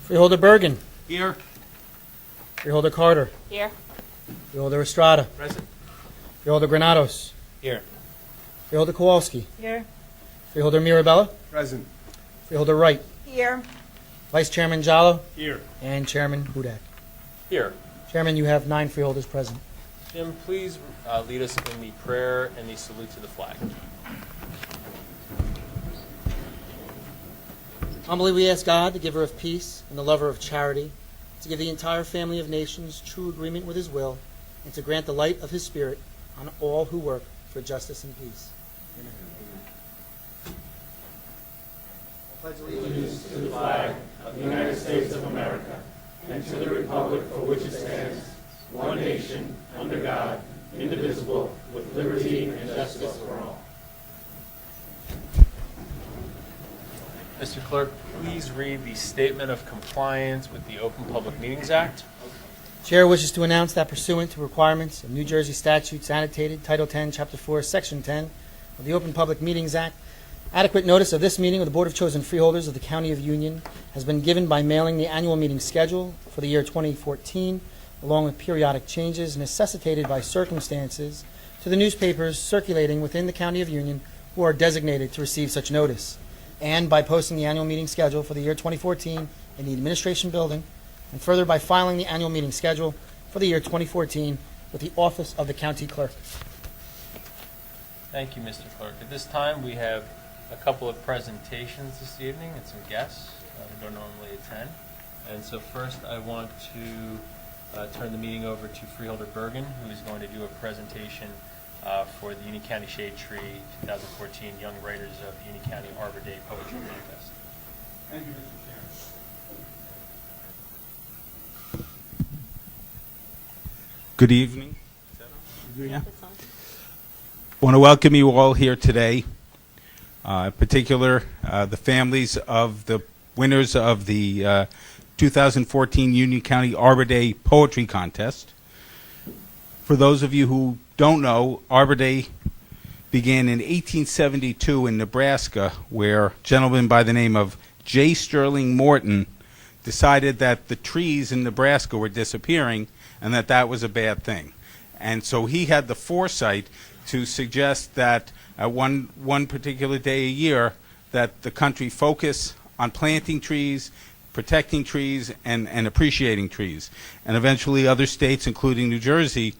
Freeholder Bergen. Here. Freeholder Carter. Here. Freeholder Estrada. Present. Freeholder Granados. Here. Freeholder Kowalski. Here. Freeholder Mirabella. Present. Freeholder Wright. Here. Vice Chairman Jallo. Here. And Chairman Hudak. Here. Chairman, you have 9 freeholders present. Jim, please lead us in the prayer and the salute to the flag. Humbly we ask God, the giver of peace and the lover of charity, to give the entire family of nations true agreement with his will, and to grant the light of his spirit on all who work for justice and peace. Amen. Pledge allegiance to the flag of the United States of America and to the republic for which it stands, one nation, under God, indivisible, with liberty and justice for all. Mr. Clerk, please read the Statement of Compliance with the Open Public Meetings Act. Chair wishes to announce that pursuant to requirements of New Jersey statutes annotated, Title 10, Chapter 4, Section 10 of the Open Public Meetings Act, adequate notice of this meeting of the Board of Chosen Freeholders of the County of Union has been given by mailing the annual meeting schedule for the year 2014, along with periodic changes necessitated by circumstances, to the newspapers circulating within the County of Union who are designated to receive such notice, and by posting the annual meeting schedule for the year 2014 in the Administration Building, and further by filing the annual meeting schedule for the year 2014 with the Office of the County Clerk. Thank you, Mr. Clerk. At this time, we have a couple of presentations this evening and some guests who don't normally attend. And so first, I want to turn the meeting over to Freeholder Bergen, who is going to do a presentation for the Union County Shade Tree 2014 Young Writers of the Union County Arbor Day Poetry Contest. Thank you, Mr. Chairman. Good evening. Yeah. I want to welcome you all here today, in particular the families of the winners of the 2014 Union County Arbor Day Poetry Contest. For those of you who don't know, Arbor Day began in 1872 in Nebraska, where a gentleman by the name of J. Sterling Morton decided that the trees in Nebraska were disappearing and that was a bad thing. And so he had the foresight to suggest that at one particular day a year that the country focus on planting trees, protecting trees, and appreciating trees. And eventually other states, including New Jersey,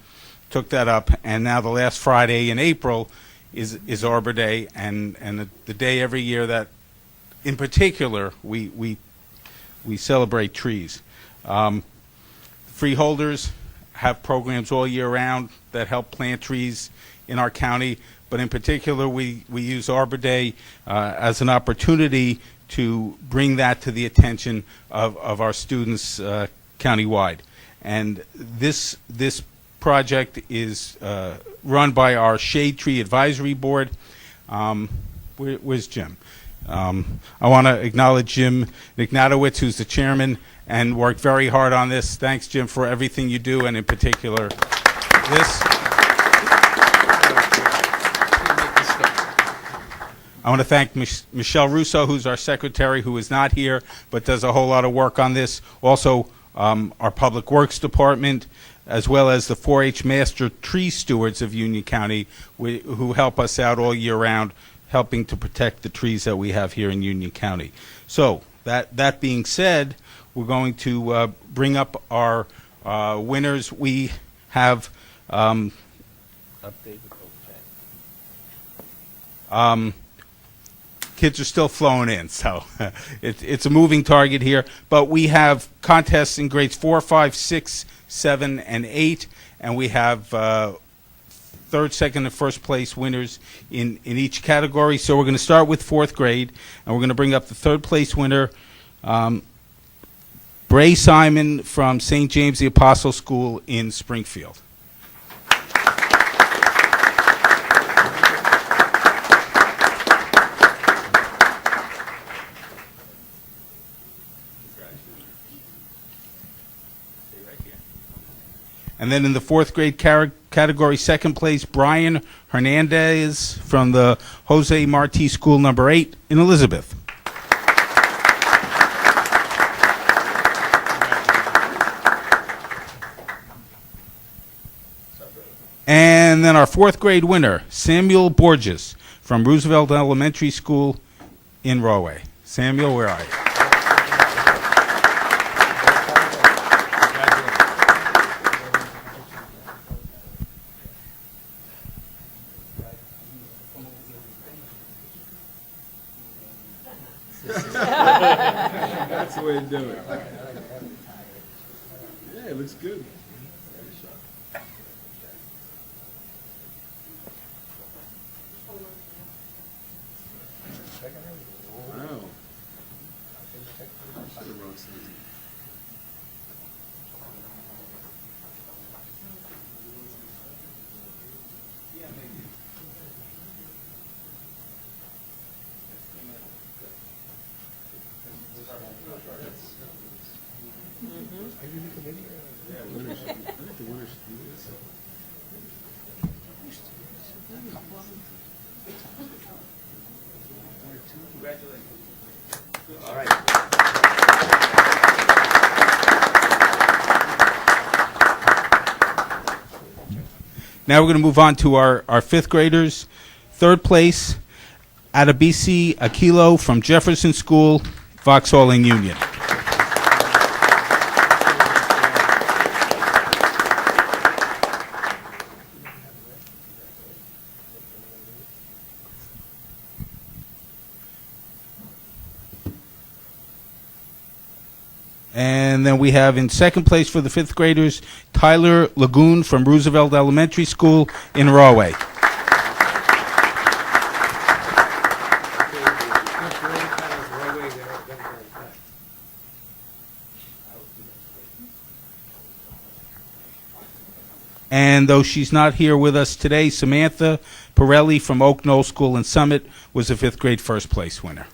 took that up, and now the last Friday in April is Arbor Day, and the day every year that, in particular, we celebrate trees. Freeholders have programs all year round that help plant trees in our county, but in particular we use Arbor Day as an opportunity to bring that to the attention of our students countywide. And this project is run by our Shade Tree Advisory Board. Where's Jim? I want to acknowledge Jim Ignatowicz, who's the chairman, and worked very hard on this. Thanks, Jim, for everything you do, and in particular this. I want to thank Michelle Russo, who's our secretary, who is not here, but does a whole lot of work on this. Also, our Public Works Department, as well as the 4-H Master Tree Stewards of Union County, who help us out all year round, helping to protect the trees that we have here in Union County. So, that being said, we're going to bring up our winners. We have kids are still flowing in, so it's a moving target here. But we have contests in grades 4, 5, 6, 7, and 8, and we have third, second, and first place winners in each category. So we're going to start with 4th grade, and we're going to bring up the 3rd place winner, Bray Simon from St. James the Apostle School in Springfield. And then in the 4th grade category, 2nd place, Brian Hernandez from the Jose Marti School number 8 in Elizabeth. And then our fourth grade winner, Samuel Borges from Roosevelt Elementary School in Rahway. Samuel, where are you? That's the way to do it. Yeah, it looks good. Wow. Should have wrote something. Yeah, winners. I think the winners should do this. All right. Now we're going to move on to our fifth graders. Third place, Adabisi Akilo from Jefferson School, Vauxhall Union. And then we have in second place for the fifth graders, Tyler Lagoon from Roosevelt Elementary School in Rahway. And though she's not here with us today, Samantha Pirelli from Oak Knoll School in Summit was the fifth grade first place winner.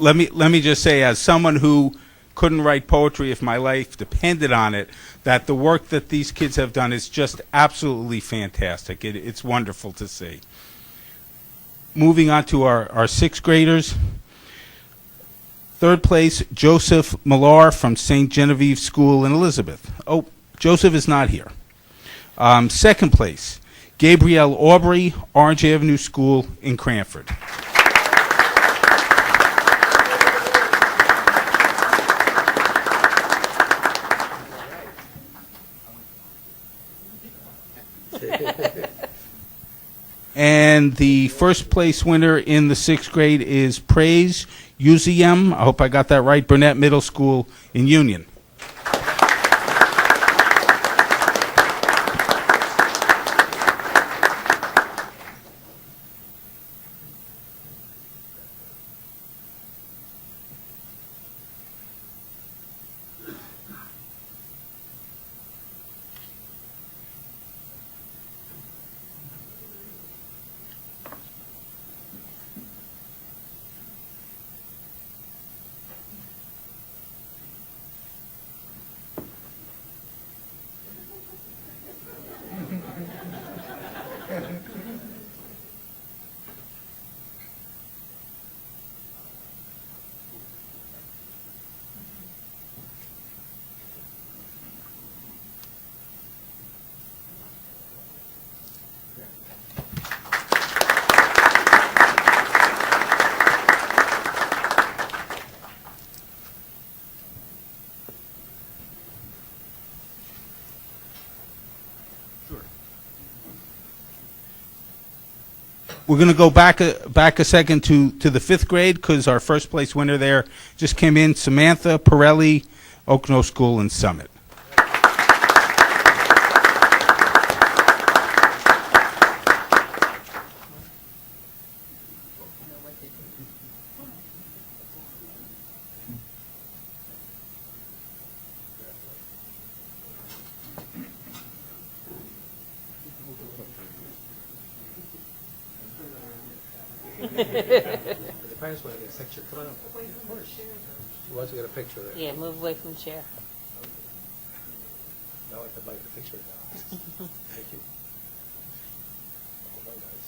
Let me just say, as someone who couldn't write poetry if my life depended on it, that the work that these kids have done is just absolutely fantastic. It's wonderful to see. Moving on to our sixth graders. Third place, Joseph Millar from St. Genevieve School in Elizabeth. Oh, Joseph is not here. Second place, Gabrielle Aubrey, Orange Avenue School in Cranford. And the first place winner in the sixth grade is Praise Uziem, I hope I got that right, Burnett Middle School in Union. We're going to go back a second to the fifth grade because our first place winner there just came in, Samantha Pirelli, Oak Knoll School in Summit. parents want to get a picture. Come on up. Of course. She wants to get a picture there. Yeah, move away from the chair. Now I could like the picture. Thank you. Hold on, guys.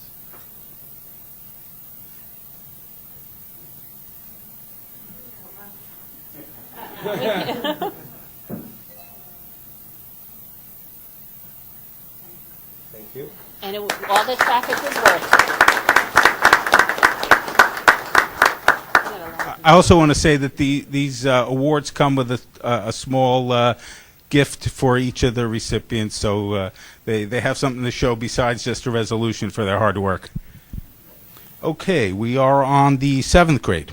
Thank you. And all the traffic was worth. I also want to say that these awards come with a small gift for each of the recipients, so they have something to show besides just a resolution for their hard work. Okay, we are on the 7th grade.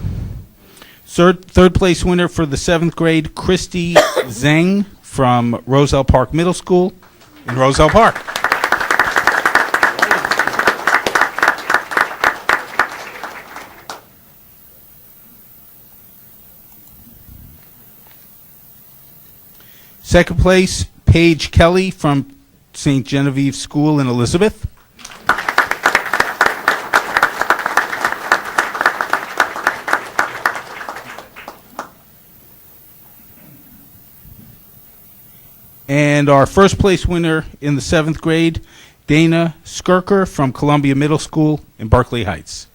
Third place winner for the 7th grade, Christy Zhang from Roselle Park Middle School in Roselle Park. Second place, Paige Kelly from St. Genevieve School in Elizabeth. And our first place winner in the 7th grade, Dana Skirker from Columbia Middle School in Berkeley Heights.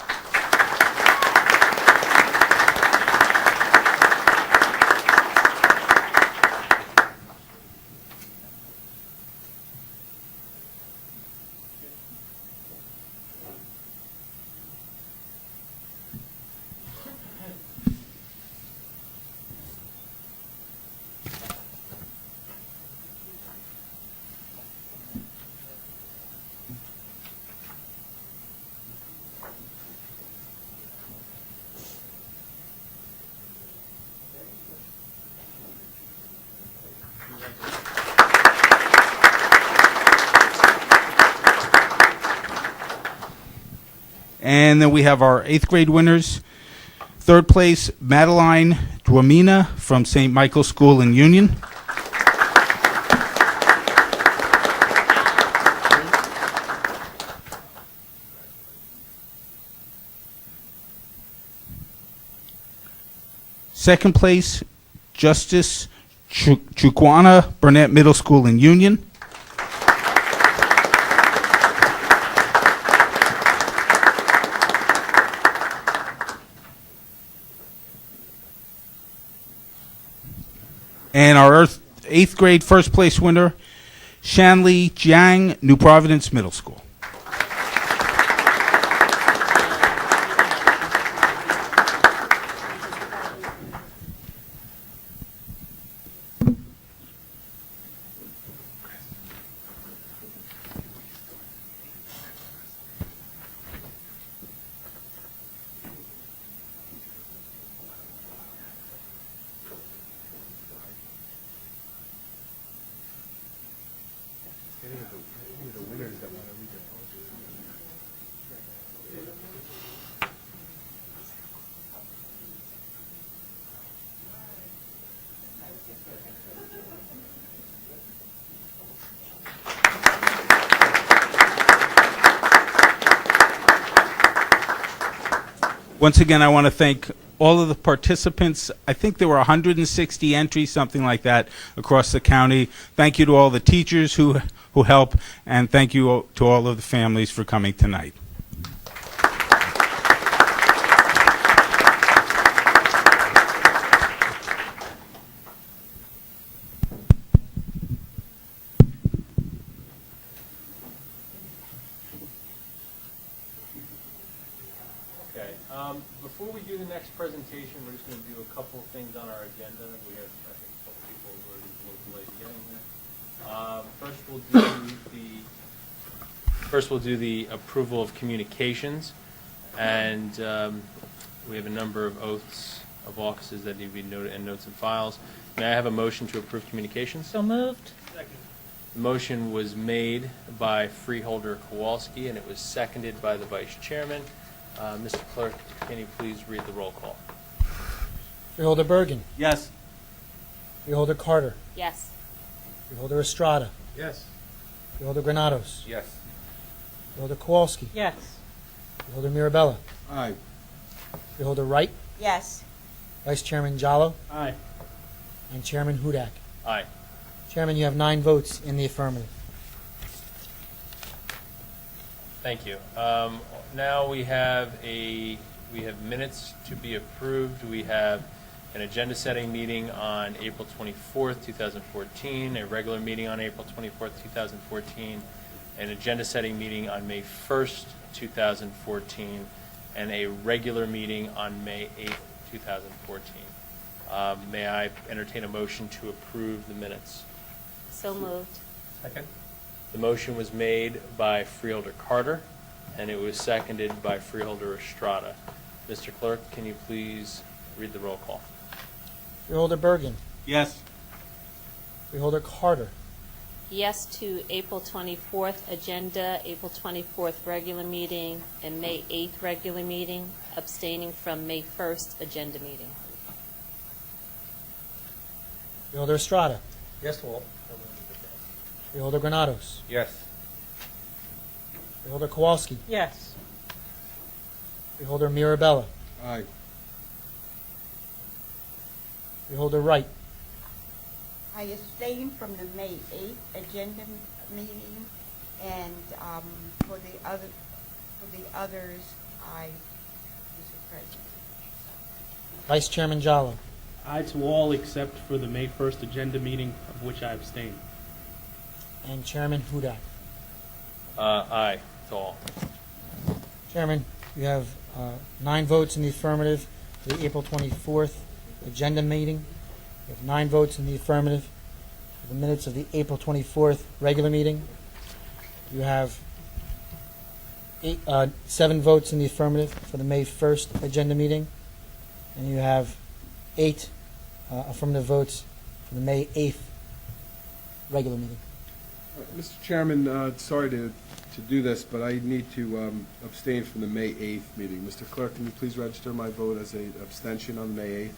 And then we have our 8th grade winners. Third place, Madeline Dwamina from St. Michael's School in Union. Second place, Justice Chukwana Burnett Middle School in Union. And our 8th grade first place winner, Shanli Jiang, New Providence Middle School. Once again, I want to thank all of the participants. I think there were 160 entries, something like that, across the county. Thank you to all the teachers who help, and thank you to all of the families for coming tonight. Okay, before we do the next presentation, we're just going to do a couple of things on our agenda. We have, I think, a couple people who are a little delayed getting here. First, we'll do the approval of communications, and we have a number of oaths of offices that need to be noted and notes and files. May I have a motion to approve communications? So moved. The motion was made by Freeholder Kowalski, and it was seconded by the Vice Chairman. Mr. Clerk, can you please read the roll call? Freeholder Bergen. Yes. Freeholder Carter. Yes. Freeholder Estrada. Yes. Freeholder Granados. Yes. Freeholder Kowalski. Yes. Freeholder Mirabella. Aye. Freeholder Wright, Yes. Vice Chairman Jallo, Aye. and Chairman Hudak. Aye. Chairman, you have 9 votes in the affirmative. Thank you. Now we have minutes to be approved. We have an agenda-setting meeting on April 24th, 2014, a regular meeting on April 24th, 2014, an agenda-setting meeting on May 1st, 2014, and a regular meeting on May 8th, 2014. May I entertain a motion to approve the minutes? So moved. Second. The motion was made by Freeholder Carter, and it was seconded by Freeholder Estrada. Mr. Clerk, can you please read the roll call? Freeholder Bergen, Yes. Freeholder Carter, Yes to April 24th agenda, April 24th regular meeting, and May 8th regular meeting, abstaining from May 1st agenda meeting. Freeholder Estrada, Yes to all. Freeholder Granados, Yes. Freeholder Kowalski, Yes. Freeholder Mirabella, Aye. Freeholder Wright. I abstain from the May 8th agenda meeting, and for the others, I, Mr. President. Vice Chairman Jallo. Aye to all except for the May 1st agenda meeting, of which I abstain. And Chairman Hudak. Aye to all. Chairman, you have 9 votes in the affirmative for the April 24th agenda meeting. You have 9 votes in the affirmative for the minutes of the April 24th regular meeting. You have 7 votes in the affirmative for the May 1st agenda meeting. And you have 8 affirmative votes for the May 8th regular meeting. Mr. Chairman, sorry to do this, but I need to abstain from the May 8th meeting. Mr. Clerk, can you please register my vote as an abstention on May 8th?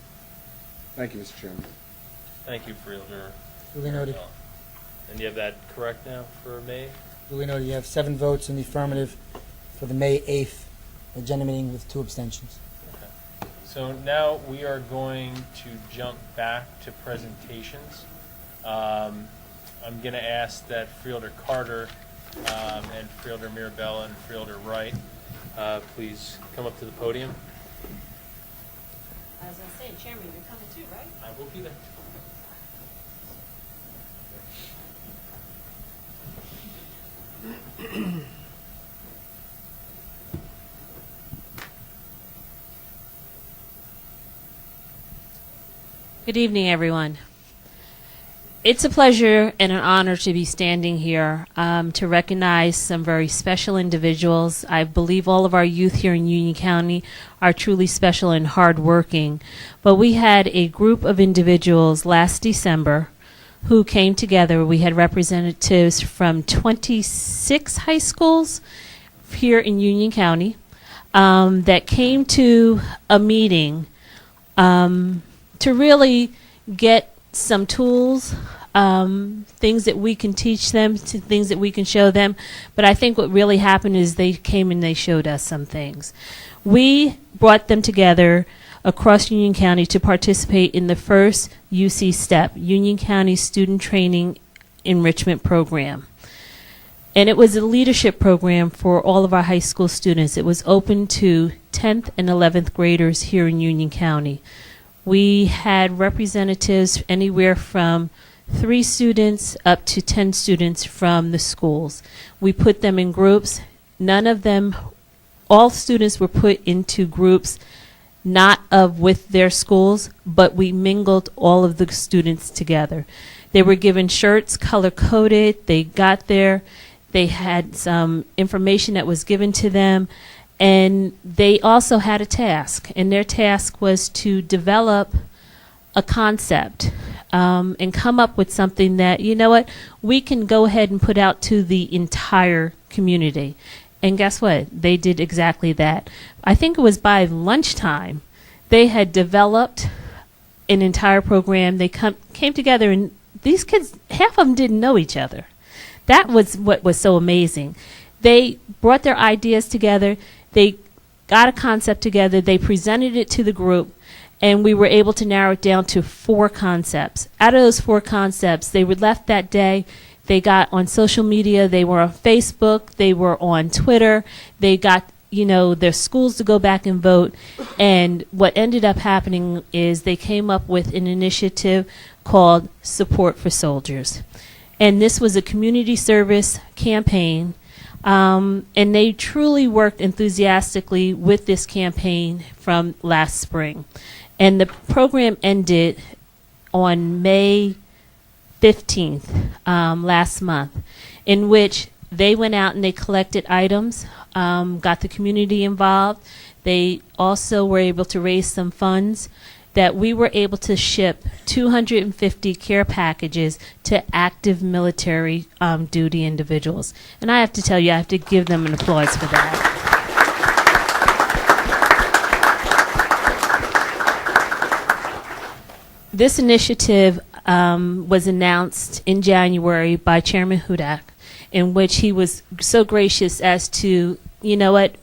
Thank you, Mr. Chairman. Thank you, Freeholder. Duly noted. And you have that correct now for May? Duly noted. You have 7 votes in the affirmative for the May 8th agenda meeting with 2 abstentions. Okay. So now we are going to jump back to presentations. I'm going to ask that Freeholder Carter and Freeholder Mirabella and Freeholder Wright please come up to the podium. I was going to say, Chairman, you're coming too, right? I will be there. Good evening, everyone. It's a pleasure and an honor to be standing here to recognize some very special individuals. I believe all of our youth here in Union County are truly special and hardworking. But we had a group of individuals last December who came together. We had representatives from 26 high schools here in Union County that came to a meeting to really get some tools, things that we can teach them, things that we can show them. But I think what really happened is they came and they showed us some things. We brought them together across Union County to participate in the first UC STEP, Union County Student Training Enrichment Program. And it was a leadership program for all of our high school students. It was open to 10th and 11th graders here in Union County. We had representatives anywhere from 3 students up to 10 students from the schools. We put them in groups. None of them, all students were put into groups not with their schools, but we mingled all of the students together. They were given shirts, color-coded. They got there. They had some information that was given to them. And they also had a task, and their task was to develop a concept and come up with something that, you know what, we can go ahead and put out to the entire community. And guess what? They did exactly that. I think it was by lunchtime, they had developed an entire program. They came together, and these kids, half of them didn't know each other. That was what was so amazing. They brought their ideas together. They got a concept together, they presented it to the group, and we were able to narrow it down to 4 concepts. Out of those 4 concepts, they were left that day. They got on social media, they were on Facebook, they were on Twitter, they got, their schools to go back and vote. And what ended up happening is they came up with an initiative called Support for Soldiers. And this was a community service campaign. And they truly worked enthusiastically with this campaign from last spring. And the program ended on May 15th, last month, in which they went out and they collected items, got the community involved. They also were able to raise some funds that we were able to ship 250 care packages to active military duty individuals. And I have to tell you, I have to give them an applause for that. This initiative was announced in January by Chairman Hudak, in which he was so gracious as to,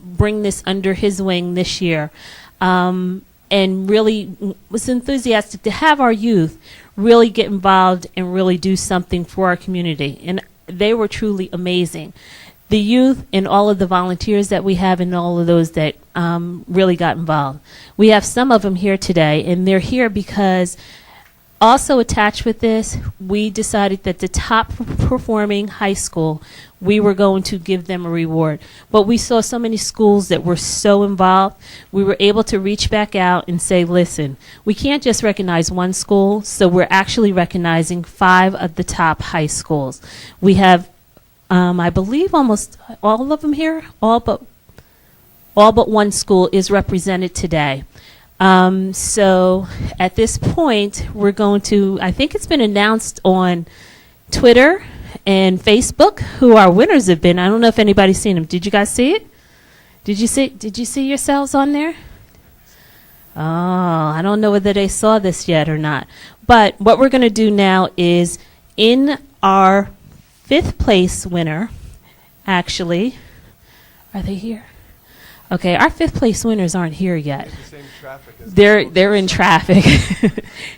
bring this under his wing this year, and really was enthusiastic to have our youth really get involved and really do something for our community. And they were truly amazing. The youth and all of the volunteers that we have and all of those that really got involved. We have some of them here today, and they're here because also attached with this, we decided that the top performing high school, we were going to give them a reward. But we saw so many schools that were so involved, we were able to reach back out and say, listen, we can't just recognize one school, so we're actually recognizing 5 of the top high schools. We have, I believe, almost all of them here, all but one school is represented today. So at this point, we're going to, I think it's been announced on Twitter and Facebook who our winners have been. I don't know if anybody's seen them. Did you guys see it? Did you see yourselves on there? Oh, I don't know whether they saw this yet or not. But what we're going to do now is in our 5th place winner, actually, are they here? Okay, our 5th place winners aren't here yet. They're in traffic.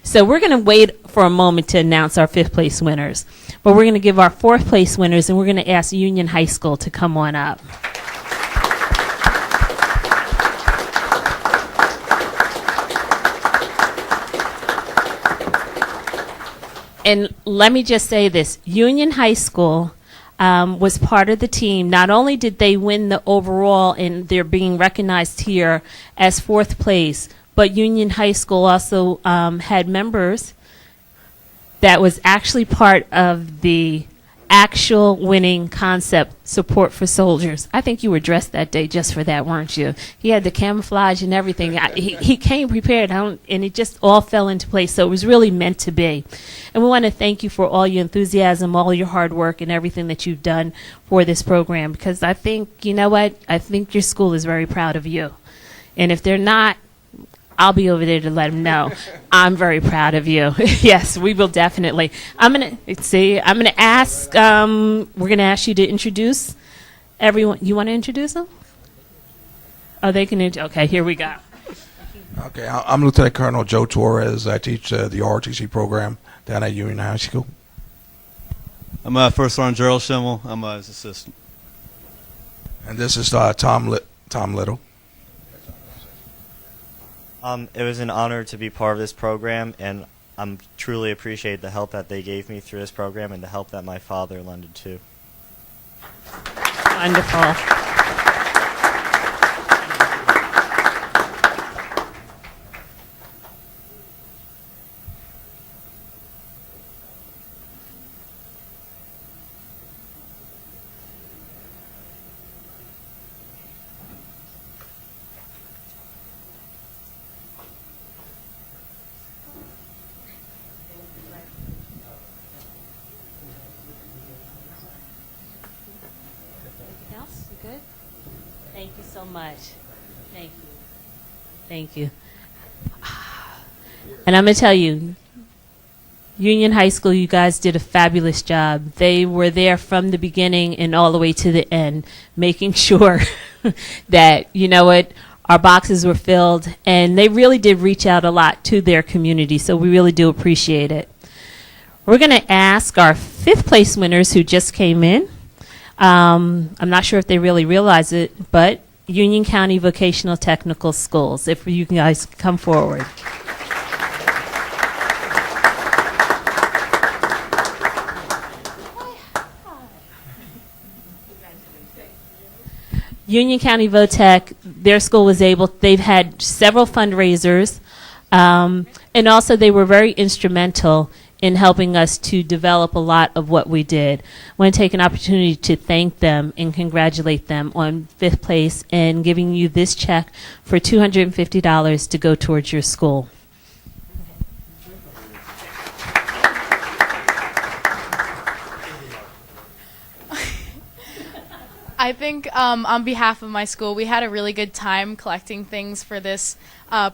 So we're going to wait for a moment to announce our 5th place winners. But we're going to give our 4th place winners, and we're going to ask Union High School to come on up. And let me just say this, Union High School was part of the team. Not only did they win the overall, and they're being recognized here as 4th place, but Union High School also had members that was actually part of the actual winning concept, Support for Soldiers. I think you were dressed that day just for that, weren't you? He had the camouflage and everything. He came prepared, and it just all fell into place. So it was really meant to be. And we want to thank you for all your enthusiasm, all your hard work, and everything that you've done for this program. Because I think, I think your school is very proud of you. And if they're not, I'll be over there to let them know. I'm very proud of you. Yes, we will definitely. I'm gonna ask. We're gonna ask you to introduce everyone. You want to introduce them? Oh, they can. Okay, here we go. Okay, I'm Lieutenant Colonel Joe Torres. I teach the ROTC program down at Union High School. I'm First Sergeant Gerald Schimmel. I'm his assistant. And this is Tom Little. It was an honor to be part of this program, and I truly appreciate the help that they gave me through this program and the help that my father lended too. Wonderful. Good? Thank you so much. Thank you. Thank you. And I'm going to tell you, Union High School, you guys did a fabulous job. They were there from the beginning and all the way to the end, making sure that, Our boxes were filled, and they really did reach out a lot to their community, so we really do appreciate it. We're going to ask our 5th place winners who just came in. I'm not sure if they really realize it, but Union County Vocational Technical Schools, if you guys come forward. Union County Votech, their school was able, they've had several fundraisers, and also they were very instrumental in helping us to develop a lot of what we did. I want to take an opportunity to thank them and congratulate them on 5th place and giving you this check for $250 to go towards your school. I think on behalf of my school, we had a really good time collecting things for this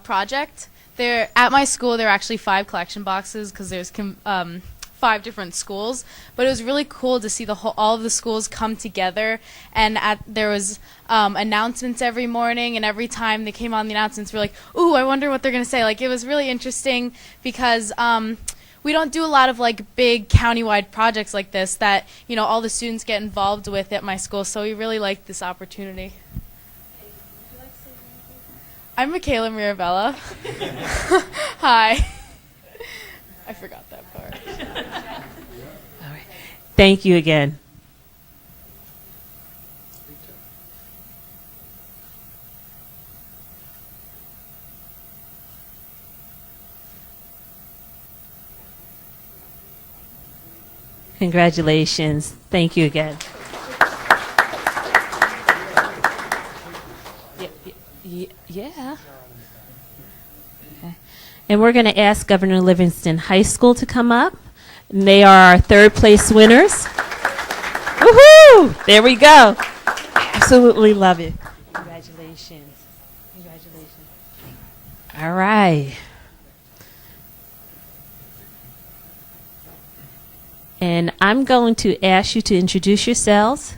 project. At my school, there are actually 5 collection boxes because there's 5 different schools. But it was really cool to see all of the schools come together, and there was announcements every morning, and every time they came on the announcements, we're like, "Ooh, I wonder what they're gonna say." Like, it was really interesting because we don't do a lot of like big countywide projects like this that, you know, all the students get involved with at my school, so we really like this opportunity. I'm Michaela Mirabella. Hi. I forgot that part. All right. Thank you again. Congratulations. Thank you again. Yeah. Okay. And we're going to ask Governor Livingston High School to come up. And they are our 3rd place winners. Woohoo! There we go. Absolutely love it. Congratulations. Congratulations. All right. And I'm going to ask you to introduce yourselves.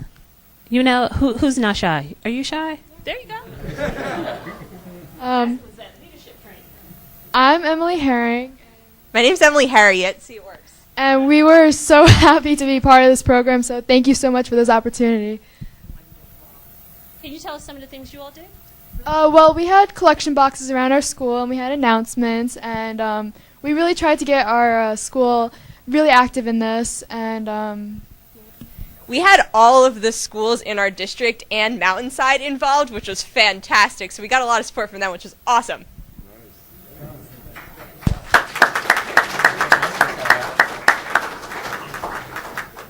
You know, who's not shy? Are you shy? There you go. I'm Emily Herring. My name's Emily Harriet. See, it works. And we were so happy to be part of this program, so thank you so much for this opportunity. Can you tell us some of the things you all did? Well, we had collection boxes around our school, and we had announcements, and we really tried to get our school really active in this, and we had all of the schools in our district and Mountainside involved, which was fantastic. So we got a lot of support from them, which was awesome.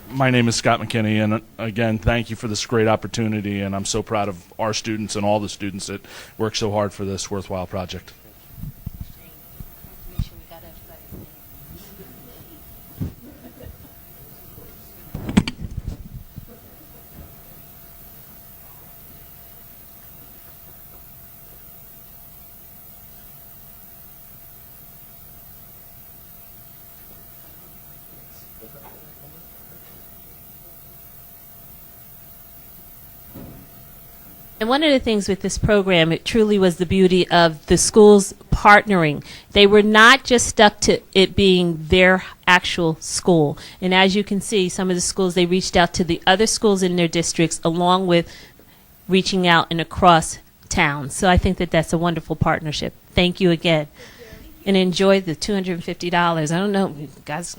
My name is Scott McKinney, and again, thank you for this great opportunity, and I'm so proud of our students and all the students that work so hard for this worthwhile project. And one of the things with this program, it truly was the beauty of the schools partnering. They were not just stuck to it being their actual school. And as you can see, some of the schools, they reached out to the other schools in their districts along with reaching out and across town. So I think that that's a wonderful partnership. Thank you again. And enjoy the $250. I don't know, guys,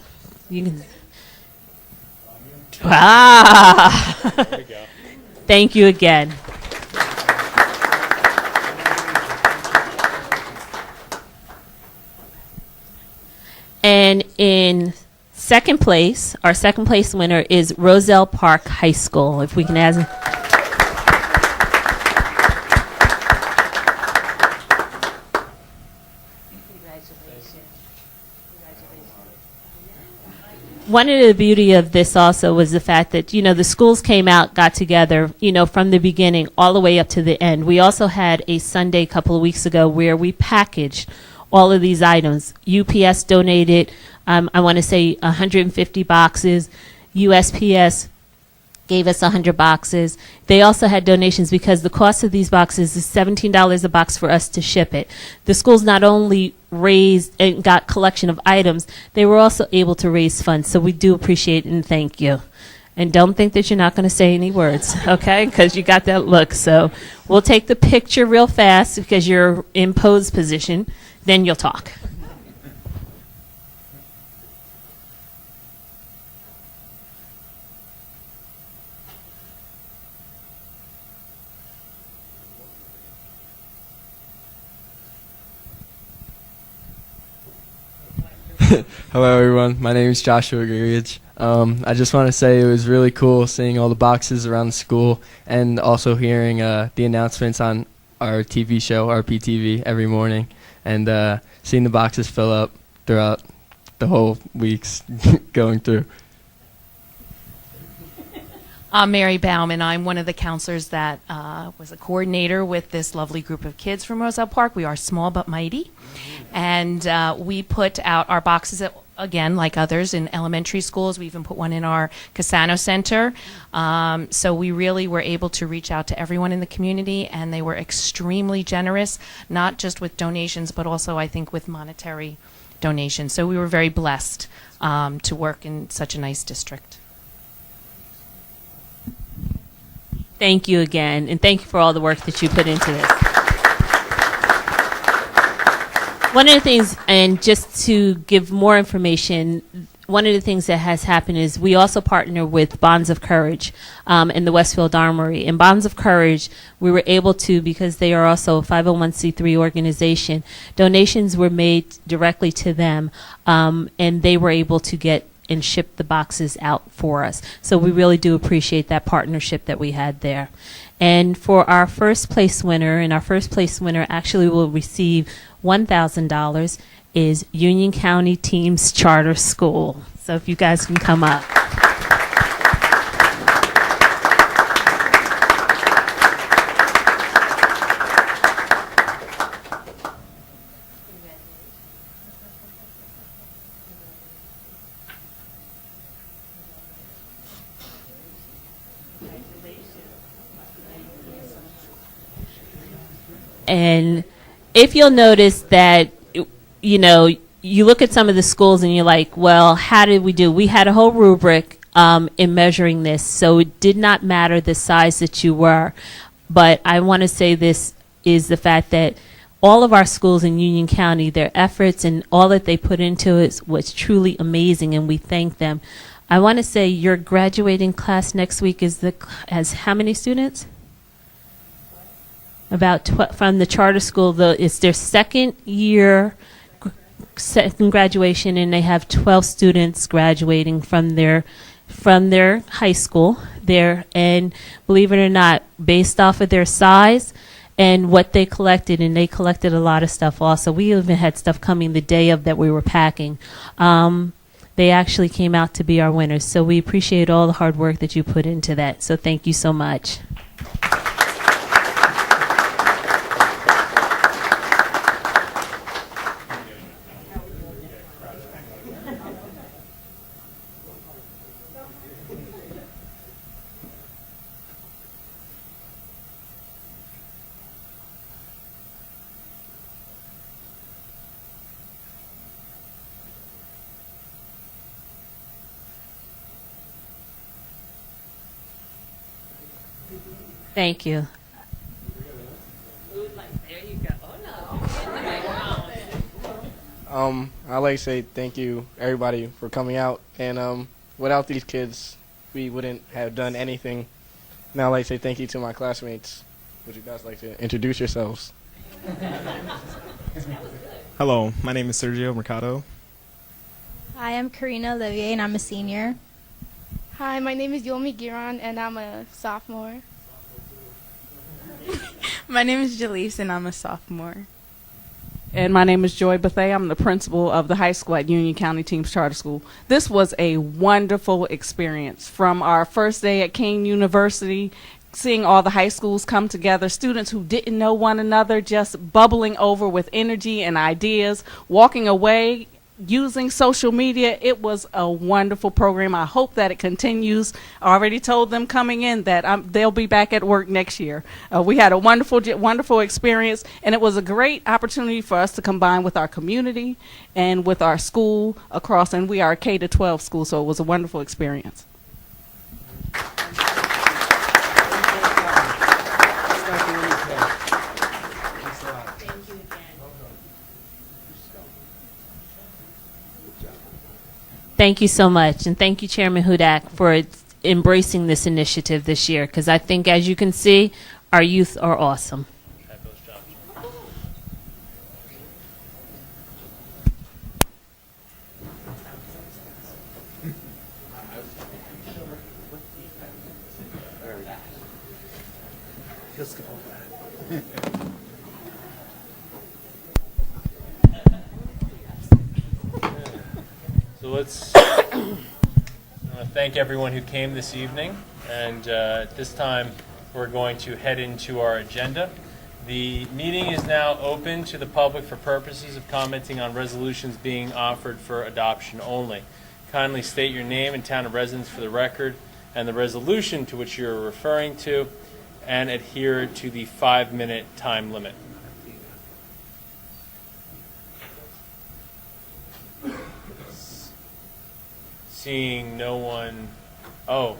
you can. There you go. Thank you again. And in 2nd place, our 2nd place winner is Roselle Park High School. If we can ask. One of the beauty of this also was the fact that, you know, the schools came out, got together, you know, from the beginning all the way up to the end. We also had a Sunday a couple of weeks ago where we packaged all of these items. UPS donated, I want to say 150 boxes. USPS gave us 100 boxes. They also had donations because the cost of these boxes is $17 a box for us to ship it. The schools not only raised and got collection of items, they were also able to raise funds. So we do appreciate it and thank you. And don't think that you're not going to say any words, okay? Because you got that look. So we'll take the picture real fast because you're in pose position. Then you'll talk. Hello, everyone. My name is Joshua Gurich. I just want to say it was really cool seeing all the boxes around the school and also hearing the announcements on our TV show, RPTV, every morning, and seeing the boxes fill up throughout the whole weeks going through. I'm Mary Bauman. I'm one of the counselors that was a coordinator with this lovely group of kids from Roselle Park. We are small but mighty. And we put out our boxes, again, like others in elementary schools. We even put one in our Cassano Center. So we really were able to reach out to everyone in the community, and they were extremely generous, not just with donations, but also, I think, with monetary donations. So we were very blessed to work in such a nice district. Thank you again, and thank you for all the work that you put into this. One of the things, and just to give more information, one of the things that has happened is we also partner with Bonds of Courage in the Westfield Armory. In Bonds of Courage, we were able to, because they are also a 501c3 organization, donations were made directly to them, and they were able to get and ship the boxes out for us. So we really do appreciate that partnership that we had there. And for our first place winner, and our first place winner actually will receive $1,000, is Union County Teams Charter School. So if you guys can come up. And if you'll notice that, you know, you look at some of the schools and you're like, well, how did we do? We had a whole rubric in measuring this, so it did not matter the size that you were. But I want to say this is the fact that all of our schools in Union County, their efforts and all that they put into it was truly amazing, and we thank them. I want to say your graduating class next week has how many students? About from the charter school. It's their second graduation, and they have 12 students graduating from their high school there. And believe it or not, based off of their size and what they collected, and they collected a lot of stuff also. We even had stuff coming the day of that we were packing. They actually came out to be our winners. So we appreciate all the hard work that you put into that. So thank you so much. Thank you. There you go. I'd like to say thank you, everybody, for coming out. And without these kids, we wouldn't have done anything. Now I'd like to say thank you to my classmates. Would you guys like to introduce yourselves? Hello, my name is Sergio Mercado. Hi, I'm Karina Olivier, and I'm a senior. Hi, my name is Yomi Giron, and I'm a sophomore. My name is Jaleese, and I'm a sophomore. And my name is Joy Bethay. I'm the principal of the high school at Union County Teams Charter School. This was a wonderful experience. From our first day at King University, seeing all the high schools come together, students who didn't know one another just bubbling over with energy and ideas, walking away using social media. It was a wonderful program. I hope that it continues. I already told them coming in that they'll be back at work next year. We had a wonderful experience, and it was a great opportunity for us to combine with our community and with our school across, and we are a K-12 school, so it was a wonderful experience. Thank you so much, and thank you, Chairman Hudak, for embracing this initiative this year, because I think, as you can see, our youth are awesome. So let's thank everyone who came this evening, and at this time we're going to head into our agenda. The meeting is now open to the public for purposes of commenting on resolutions being offered for adoption only. Kindly state your name and town of residence for the record and the resolution to which you're referring to, and adhere to the 5-minute time limit. Seeing no one. Oh,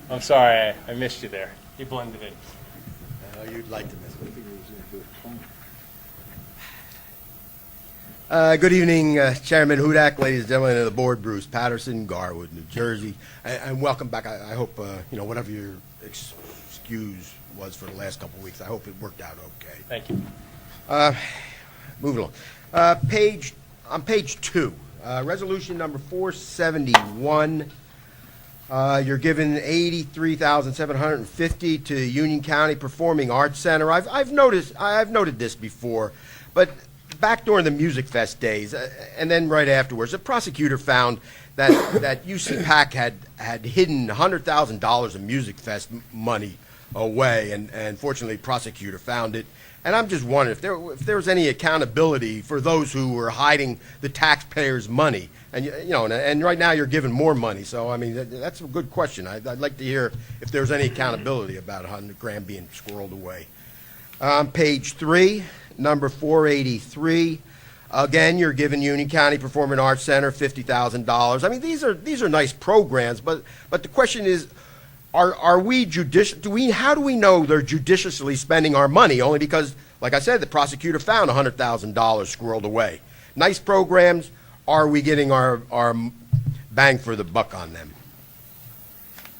I'm sorry, I missed you there. You blended in. You'd like to miss me. Good evening, Chairman Hudak, ladies and gentlemen of the board, Bruce Patterson, Garwood, New Jersey, and welcome back. I hope, whatever your excuse was for the last couple of weeks, I hope it worked out okay. Thank you. Moving on. On page 2, resolution number 471. You're given $83,750 to Union County Performing Arts Center. I've noted this before, but back during the Music Fest days, and then right afterwards, the prosecutor found that UC PAC had hidden $100,000 of Music Fest money away, and fortunately, the prosecutor found it. And I'm just wondering if there was any accountability for those who were hiding the taxpayers' money. And and right now you're giving more money. So I mean that's a good question. I'd like to hear if there's any accountability about $100,000 being squirreled away. Page 3, number 483. Again, you're giving Union County Performing Arts Center $50,000. I mean these are nice programs, but the question is, are we judicious? How do we know they're judiciously spending our money? Only because, like I said, the prosecutor found $100,000 squirreled away. Nice programs. Are we getting our bang for the buck on them?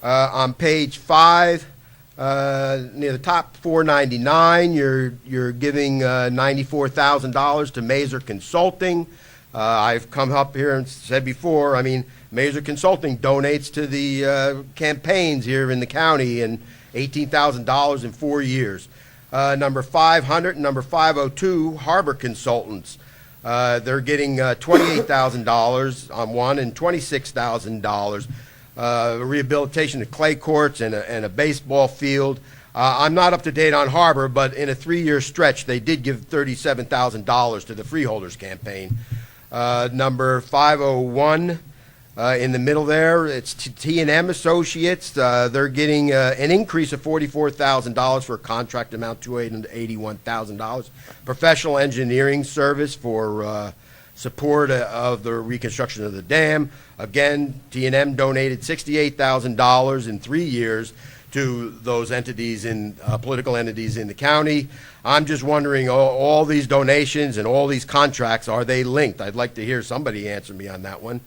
On page 5, near the top, 499, you're giving $94,000 to Mazer Consulting. I've come up here and said before, I mean, Mazer Consulting donates to the campaigns here in the county, and $18,000 in 4 years. Number 500 and number 502, Harbor Consultants. They're getting $28,000 on one and $26,000. Rehabilitation of clay courts and a baseball field. I'm not up to date on Harbor, but in a 3-year stretch, they did give $37,000 to the Freeholders campaign. Number 501, in the middle there, it's T&M Associates. They're getting an increase of $44,000 for a contract amount $281,000. Professional engineering service for support of the reconstruction of the dam. Again, T&M donated $68,000 in 3 years to those entities political entities in the county. I'm just wondering, all these donations and all these contracts, are they linked? I'd like to hear somebody answer me on that one.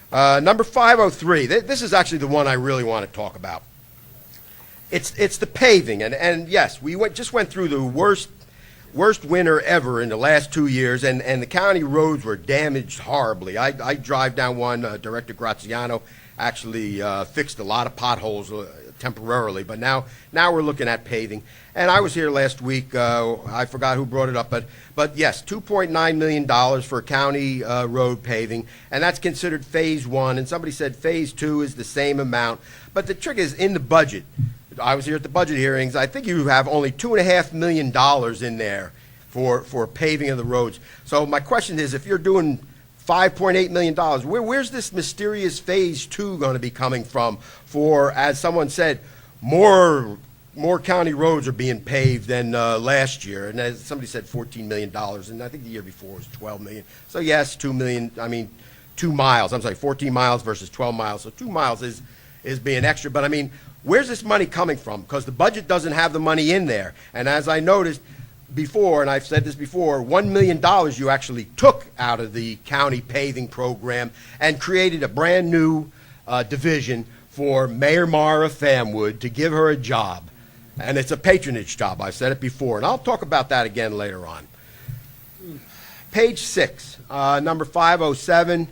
Number 503, this is actually the one I really want to talk about. It's the paving, and yes, we just went through the worst winter ever in the last 2 years, and the county roads were damaged horribly. I drive down one. Director Graziano actually fixed a lot of potholes temporarily, but now we're looking at paving. And I was here last week. I forgot who brought it up, but yes, $2.9 million for county road paving, and that's considered phase 1. And somebody said phase 2 is the same amount. But the trick is in the budget. I was here at the budget hearings. I think you have only $2.5 million in there for paving of the roads. So my question is, if you're doing $5.8 million. Where's this mysterious phase 2 going to be coming from for, as someone said, more county roads are being paved than last year, and as somebody said, $14 million, and I think the year before was $12 million. So yes, 2 miles. I'm sorry, 14 miles versus 12 miles. So 2 miles is being extra. But I mean, where's this money coming from? Because the budget doesn't have the money in there. And as I noticed before, and I've said this before, $1 million you actually took out of the county paving program and created a brand new division for Mayor Mara Famwood to give her a job. And it's a patronage job. I've said it before, and I'll talk about that again later on. Page 6, number 507,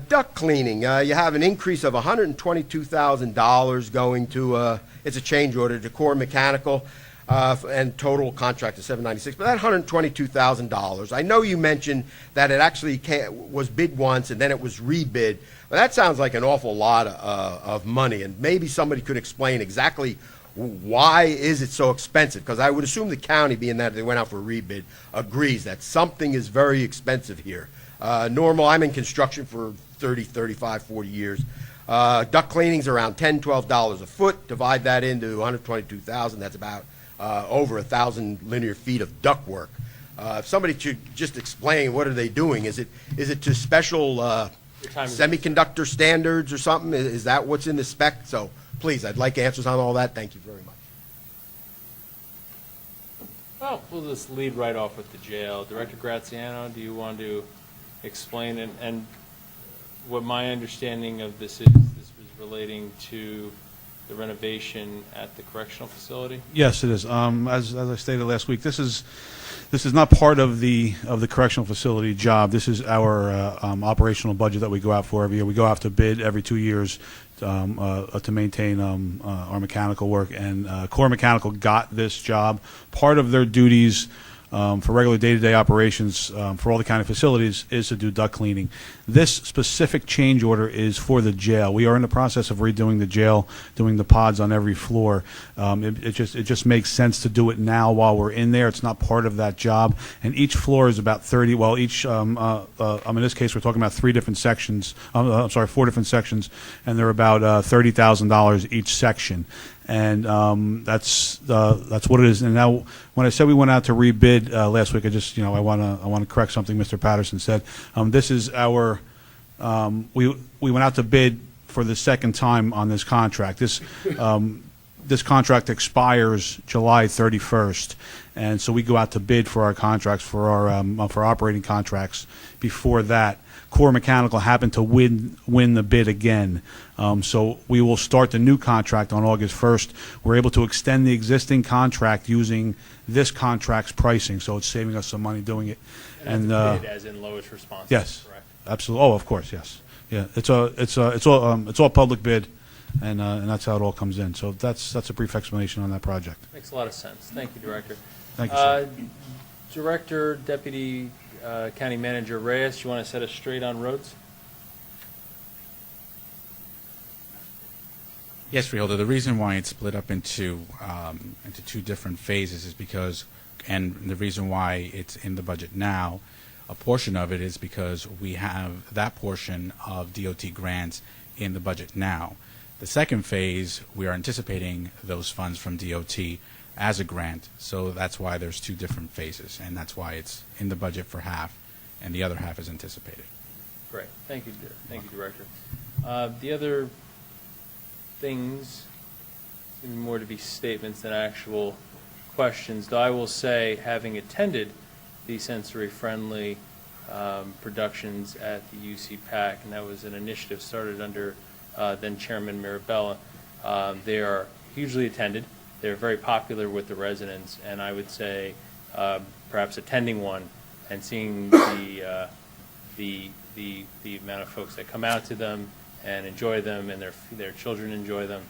duct cleaning. You have an increase of $122,000 going to, it's a change order to Core Mechanical, and total contract is $796. But that $122,000, I know you mentioned that it actually was bid once and then it was rebid. But that sounds like an awful lot of money, and maybe somebody could explain exactly why is it so expensive? Because I would assume the county, being that they went out for a rebid, agrees that something is very expensive here. Normal, I'm in construction for 30, 35, 40 years. Duct cleaning's around $10, $12 a foot. Divide that into 122,000, that's about over 1,000 linear feet of duct work. If somebody should just explain what are they doing. Is it to special semiconductor standards or something? Is that what's in the spec? So please, I'd like answers on all that. Thank you very much. Well, we'll just lead right off with the jail. Director Graziano, do you want to explain it? And what my understanding of this is, this was relating to the renovation at the correctional facility? Yes, it is. As I stated last week, this is not part of the correctional facility job. This is our operational budget that we go out for every year. We go out to bid every 2 years to maintain our mechanical work, and Core Mechanical got this job. Part of their duties for regular day-to-day operations for all the county facilities is to do duct cleaning. This specific change order is for the jail. We are in the process of redoing the jail, doing the pods on every floor. It just makes sense to do it now while we're in there. It's not part of that job. And each floor is about 30. Well, each in this case we're talking about 4 different sections, and they're about $30,000 each section. And that's what it is. And now, when I said we went out to rebid last week, I want to correct something Mr. Patterson said. This is our we went out to bid for the second time on this contract. This contract expires July 31st, and so we go out to bid for our contracts for our operating contracts. Before that, Core Mechanical happened to win the bid again. So we will start the new contract on August 1st. We're able to extend the existing contract using this contract's pricing, so it's saving us some money doing it. And bid as in lowest response. Yes, correct? absolutely. Oh, of course, yes. Yeah, it's all public bid, and that's how it all comes in. So that's a brief explanation on that project. Makes a lot of sense. Thank you, Director. Thank you, sir. Director, Deputy County Manager Reyes, you want to set us straight on roads? Yes, Freeholder. The reason why it's split up into 2 different phases is because, and the reason why it's in the budget now, a portion of it is because we have that portion of DOT grants in the budget now. The second phase, we are anticipating those funds from DOT as a grant, so that's why there's 2 different phases, and that's why it's in the budget for half, and the other half is anticipated. Great. Thank you, Director. The other things seem more to be statements than actual questions, though I will say, having attended the sensory-friendly productions at the UC PAC, and that was an initiative started under then Chairman Mirabella. They are hugely attended. They're very popular with the residents, and I would say perhaps attending one and seeing the amount of folks that come out to them and enjoy them, and their children enjoy them,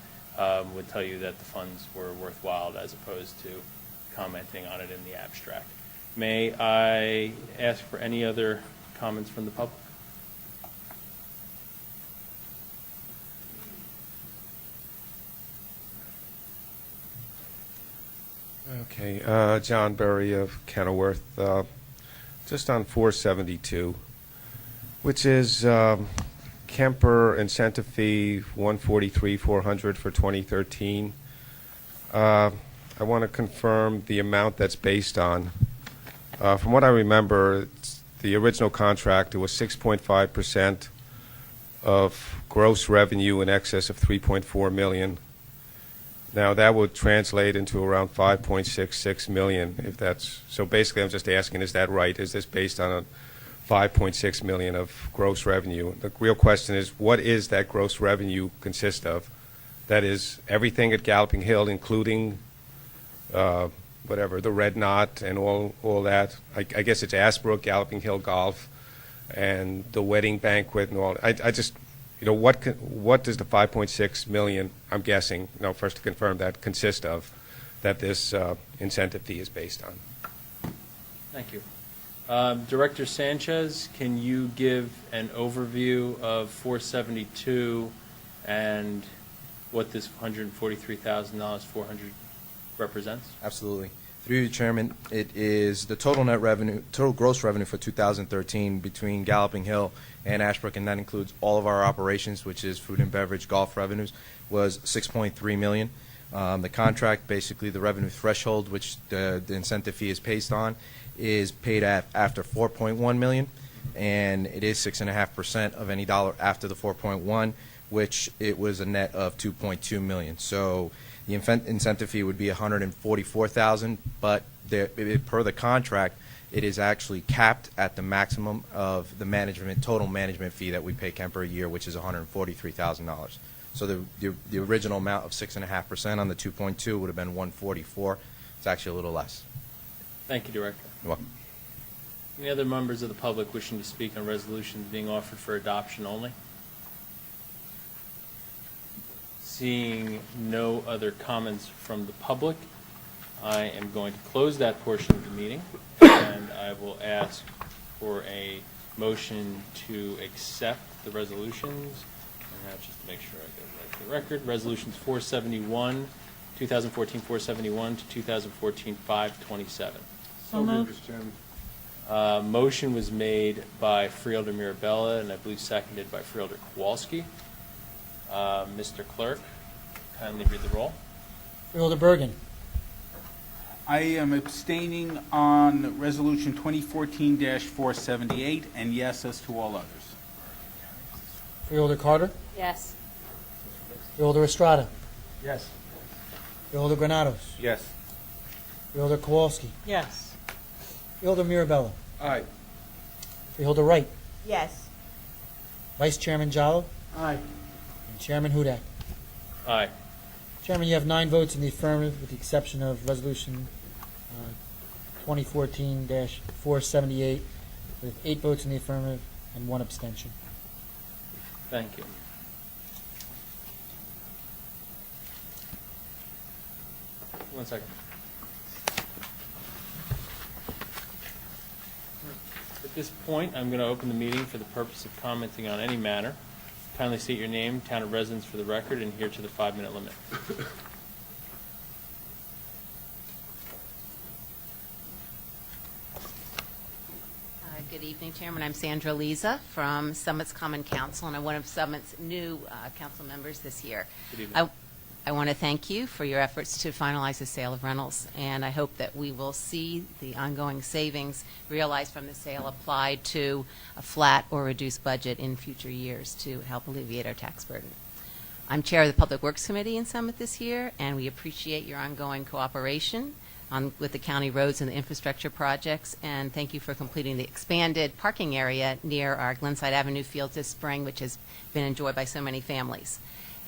would tell you that the funds were worthwhile as opposed to commenting on it in the abstract. May I ask for any other comments from the public? Okay, John Berry of Kenilworth. Just on 472, which is Kemper incentive fee 143,400 for 2013. I want to confirm the amount that's based on. From what I remember, the original contract, it was 6.5% of gross revenue in excess of 3.4 million. Now that would translate into around 5.66 million, if that's so. Basically, I'm just asking, is that right? Is this based on a 5.6 million of gross revenue? The real question is, what is that gross revenue consist of? That is everything at Galloping Hill, including whatever, the Red Knot and all that. I guess it's Asbrook, Galloping Hill Golf, and the wedding banquet and all. I just, what does the 5.6 million, I'm guessing, first to confirm that, consist of, that this incentive fee is based on? Thank you. Director Sanchez, can you give an overview of 472 and what this $143,400 represents? Absolutely. Through you, Chairman, it is the total net revenue, total gross revenue for 2013 between Galloping Hill and Ashbrook, and that includes all of our operations, which is food and beverage, golf revenues, was $6.3 million. The contract, basically the revenue threshold, which the incentive fee is based on, is paid after $4.1 million, and it is 6.5% of any dollar after the 4.1, which it was a net of 2.2 million. So the incentive fee would be 144,000, but per the contract, it is actually capped at the maximum of the total management fee that we pay Kemper a year, which is $143,000. So the original amount of 6.5% on the 2.2 would have been 144. It's actually a little less. Thank you, Director. You're welcome. Any other members of the public wishing to speak on resolutions being offered for adoption only? Seeing no other comments from the public, I am going to close that portion of the meeting, and I will ask for a motion to accept the resolutions. And now just to make sure I get it right for the record, resolutions 471, 2014 471 to 2014 527. So moved, Mr. Chairman. Motion was made by Freeholder Mirabella, and I believe seconded by Freeholder Kowalski. Mr. Clerk, kindly read the roll. Freeholder Bergen. I am abstaining on Resolution 2014-478, and yes as to all others. Freeholder Carter. Yes. Freeholder Estrada. Yes. Freeholder Granados. Yes. Freeholder Kowalski. Yes. Freeholder Mirabella. Aye. Freeholder Wright. Yes. Vice Chairman Jallo. Aye. And Chairman Hudak. Aye. Chairman, you have 9 votes in the affirmative, with the exception of Resolution 2014-478, with 8 votes in the affirmative and 1 abstention. Thank you. One second. At this point, I'm going to open the meeting for the purpose of commenting on any matter. Kindly state your name, town of residence for the record, and adhere to the 5-minute limit. Good evening, Chairman. I'm Sandra Leza from Summit's Common Council, and I'm one of Summit's new council members this year. Good evening. I want to thank you for your efforts to finalize the sale of rentals, and I hope that we will see the ongoing savings realized from the sale applied to a flat or reduced budget in future years to help alleviate our tax burden. I'm chair of the Public Works Committee in Summit this year, and we appreciate your ongoing cooperation with the county roads and the infrastructure projects, and thank you for completing the expanded parking area near our Glenside Avenue field this spring, which has been enjoyed by so many families.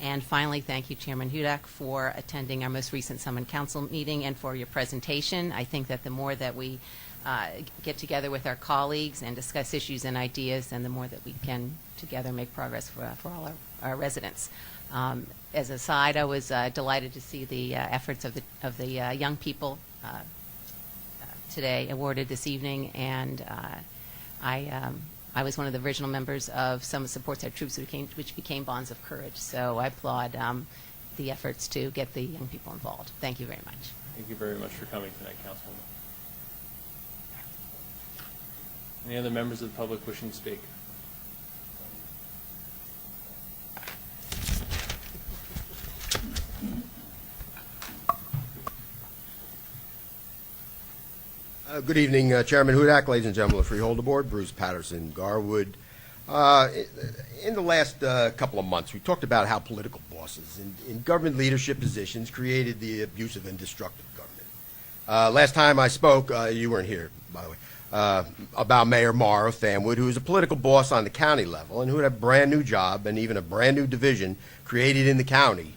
And finally, thank you, Chairman Hudak, for attending our most recent Summit Council meeting and for your presentation. I think that the more that we get together with our colleagues and discuss issues and ideas, and the more that we can together make progress for all our residents. As a side, I was delighted to see the efforts of the young people today awarded this evening, and I was one of the original members of Summit Supports Our Troops, which became Bonds of Courage. So I applaud the efforts to get the young people involved. Thank you very much. Thank you very much for coming tonight, Councilwoman. Any other members of the public wishing to speak? Good evening, Chairman Hudak, ladies and gentlemen of the Freeholder Board, Bruce Patterson, Garwood. In the last couple of months, we talked about how political bosses in government leadership positions created the abusive and destructive government. Last time I spoke, you weren't here, by the way, about Mayor Marr of Fanwood, who is a political boss on the county level and who had a brand new job and even a brand new division created in the county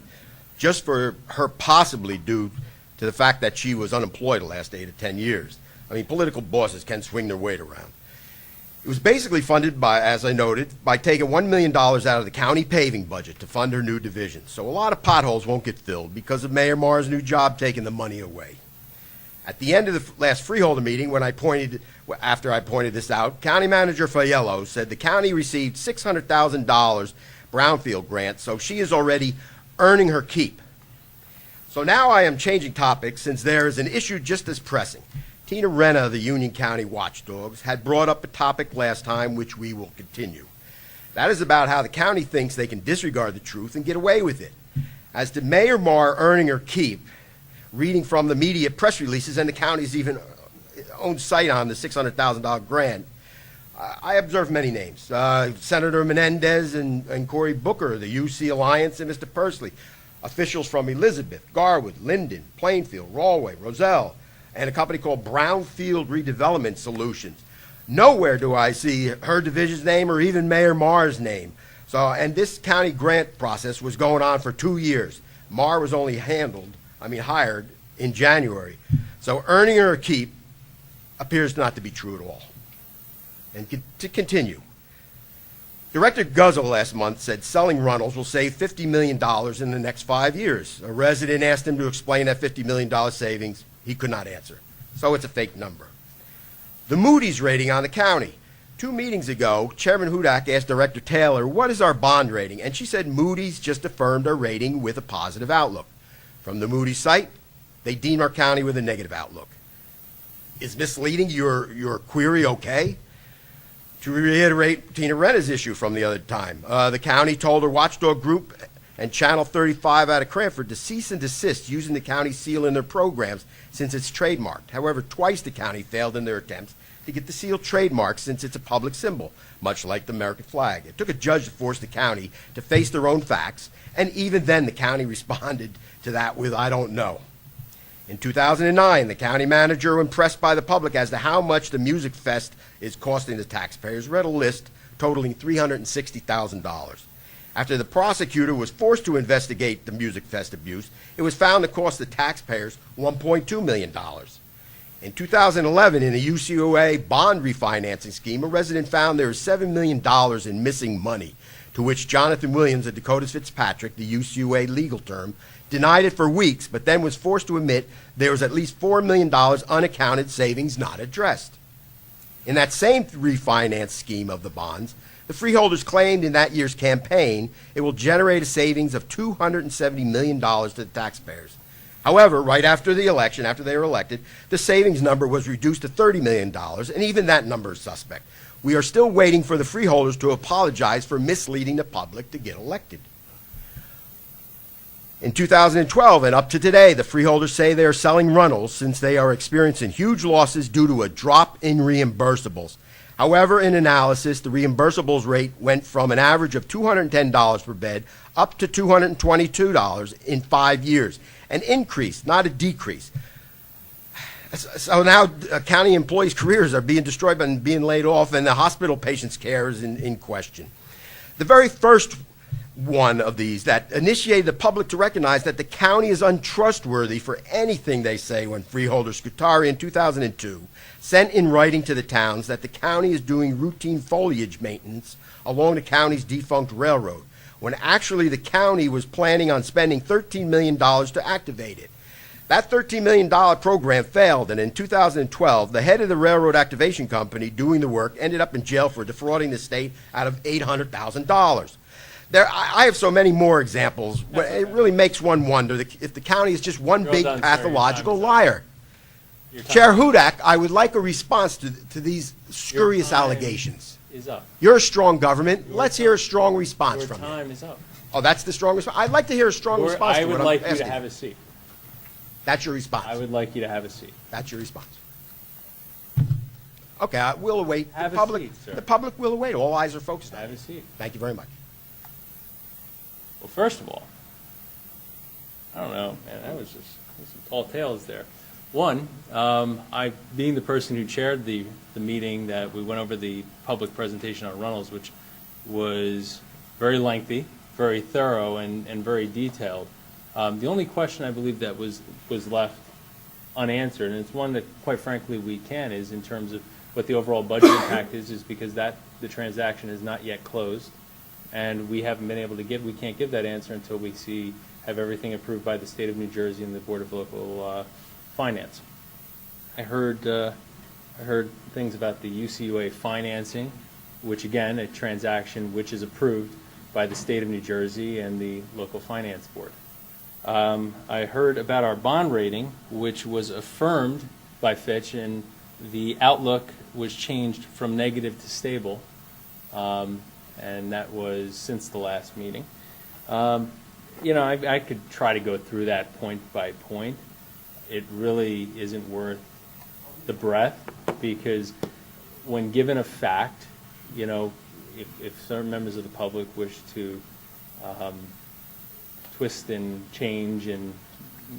just for her possibly due to the fact that she was unemployed the last 8 or 10 years. I mean, political bosses can swing their weight around. It was basically funded by, as I noted, by taking $1 million out of the county paving budget to fund her new division. So a lot of potholes won't get filled because of Mayor Marr's new job taking the money away. At the end of the last Freeholder meeting, after I pointed this out, County Manager Faiello said the county received $600,000 brownfield grant, so she is already earning her keep. So now I am changing topics since there is an issue just as pressing. Tina Renna of the Union County Watchdogs had brought up a topic last time which we will continue. That is about how the county thinks they can disregard the truth and get away with it. As to Mayor Marr earning her keep, reading from the media press releases and the county's even own site on the $600,000 grant, I observed many names. Senator Menendez and Cory Booker of the UC Alliance and Mr. Pursley. Officials from Elizabeth, Garwood, Linden, Plainfield, Rawley, Roselle, and a company called Brownfield Redevelopment Solutions. Nowhere do I see her division's name or even Mayor Marr's name. And this county grant process was going on for 2 years. Marr was only hired in January. So earning her a keep appears not to be true at all. And to continue, Director Guzzo last month said selling Runnels will save $50 million in the next 5 years. A resident asked him to explain that $50 million savings. He could not answer. So it's a fake number. The Moody's rating on the county. 2 meetings ago, Chairman Hudak asked Director Taylor, what is our bond rating? And she said Moody's just affirmed our rating with a positive outlook. From the Moody's site, they deem our county with a negative outlook. Is misleading your query okay? To reiterate Tina Renna's issue from the other time, the county told her watchdog group and Channel 35 out of Cranford to cease and desist using the county seal in their programs since it's trademarked. However, twice the county failed in their attempts to get the seal trademarked since it's a public symbol, much like the American flag. It took a judge to force the county to face their own facts, and even then the county responded to that with, I don't know. In 2009, the county manager, impressed by the public as to how much the Music Fest is costing the taxpayers, read a list totaling $360,000. After the prosecutor was forced to investigate the Music Fest abuse, it was found to cost the taxpayers $1.2 million. In 2011, in a UCOA bond refinancing scheme, a resident found there is $7 million in missing money, to which Jonathan Williams of Dakotas Fitzpatrick, the UCOA legal term, denied it for weeks, but then was forced to admit there was at least $4 million unaccounted savings not addressed. In that same refinance scheme of the bonds, the freeholders claimed in that year's campaign it will generate a savings of $270 million to the taxpayers. However, right after the election, after they were elected, the savings number was reduced to $30 million, and even that number is suspect. We are still waiting for the freeholders to apologize for misleading the public to get elected. In 2012 and up to today, the freeholders say they are selling Runnels since they are experiencing huge losses due to a drop in reimbursables. However, in analysis, the reimbursables rate went from an average of $210 per bed up to $222 in 5 years, an increase, not a decrease. So now county employees' careers are being destroyed and being laid off, and the hospital patients' care is in question. The very first one of these that initiated the public to recognize that the county is untrustworthy for anything they say when freeholder Scutari in 2002 sent in writing to the towns that the county is doing routine foliage maintenance along the county's defunct railroad, when actually the county was planning on spending $13 million to activate it. That $13 million program failed, and in 2012, the head of the Railroad Activation Company doing the work ended up in jail for defrauding the state out of $800,000. I have so many more examples. It really makes one wonder if the county is just one big pathological liar. Chair Hudak, I would like a response to these spurious allegations. Is up. You're a strong government. Let's hear a strong response from you. Your time is up. Oh, that's the strong response? I'd like to hear a strong response I to would what like I'm you to asking. have a seat. That's your response? I would like you to have a seat. That's your response? Okay, we'll await. Have The a public, seat, sir. the public will await. All eyes are focused on it. Have a seat. Thank you very much. Well, first of all, I don't know, man, there's some tall tales there. One, I, being the person who chaired the meeting that we went over the public presentation on Runnels, which was very lengthy, very thorough, and very detailed. The only question I believe that was left unanswered, and it's one that, quite frankly, we can, is in terms of what the overall budget impact is because the transaction is not yet closed, and we haven't been able to we can't give that answer until we have everything approved by the State of New Jersey and the Board of Local Finance. I heard things about the UCUA financing, which again, a transaction which is approved by the State of New Jersey and the Local Finance Board. I heard about our bond rating, which was affirmed by Fitch, and the outlook was changed from negative to stable, and that was since the last meeting. You know, I could try to go through that point by point. It really isn't worth the breath, because when given a fact, you know, if certain members of the public wish to twist and change and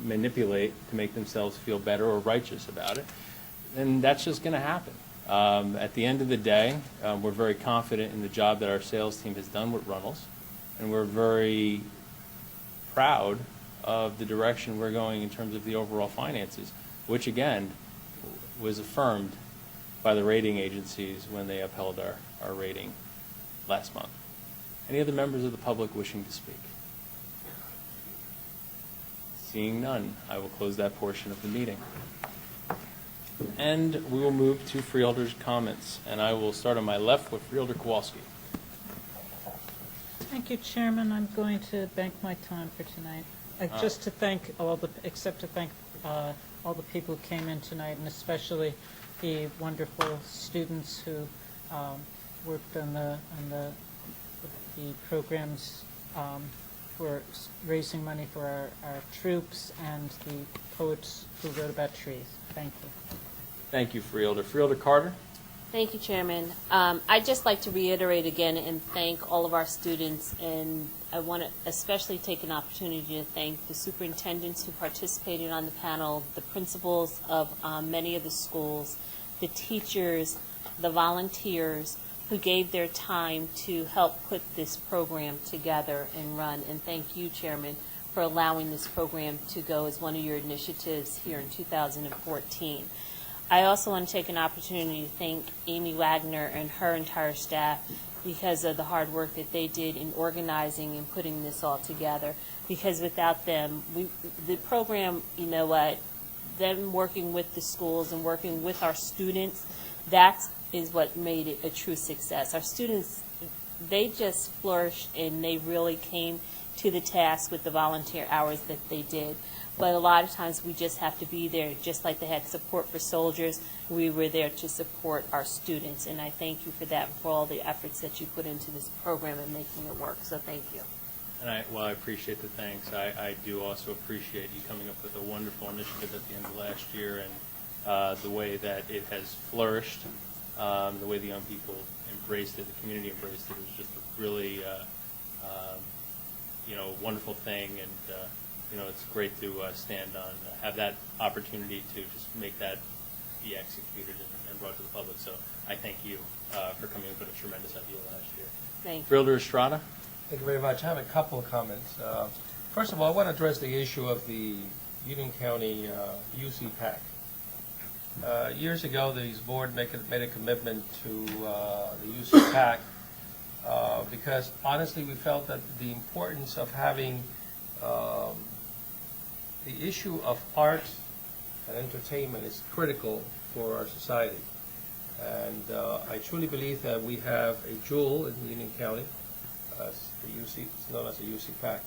manipulate to make themselves feel better or righteous about it, then that's just going to happen. At the end of the day, we're very confident in the job that our sales team has done with Runnels, and we're very proud of the direction we're going in terms of the overall finances, which again was affirmed by the rating agencies when they upheld our rating last month. Any other members of the public wishing to speak? Seeing none, I will close that portion of the meeting. And we will move to Freeholder's comments, and I will start on my left with Freeholder Kowalski. Thank you, Chairman. I'm going to bank my time for tonight. Just to thank all the people who came in tonight, and especially the wonderful students who worked on the programs for raising money for our troops, and the poets who wrote about trees. Thank you. Thank you, Freeholder. Freeholder Carter? Thank you, Chairman. I'd just like to reiterate again and thank all of our students, and I want to especially take an opportunity to thank the superintendents who participated on the panel, the principals of many of the schools, the teachers, the volunteers who gave their time to help put this program together and run. And thank you, Chairman, for allowing this program to go as one of your initiatives here in 2014. I also want to take an opportunity to thank Amy Wagner and her entire staff because of the hard work that they did in organizing and putting this all together. Because without them, the program, you know what, them working with the schools and working with our students, that is what made it a true success. Our students, they just flourished, and they really came to the task with the volunteer hours that they did. But a lot of times we just have to be there, just like they had support for soldiers. We were there to support our students, and I thank you for that and for all the efforts that you put into this program and making it work. So thank you. And I appreciate the thanks. I do also appreciate you coming up with a wonderful initiative at the end of last year, and the way that it has flourished, the way the young people embraced it, the community embraced it. It was just a really, wonderful thing, and it's great to stand on, have that opportunity to just make that be executed and brought to the public. So I thank you for coming up with a tremendous idea last year. Thank you. Freeholder Estrada? Thank you very much. I have a couple of comments. First of all, I want to address the issue of the Union County UC PAC. Years ago, the board made a commitment to the UC PAC because honestly we felt that the importance of having the issue of art and entertainment is critical for our society. And I truly believe that we have a jewel in Union County, the UC, it's known as the UC PAC.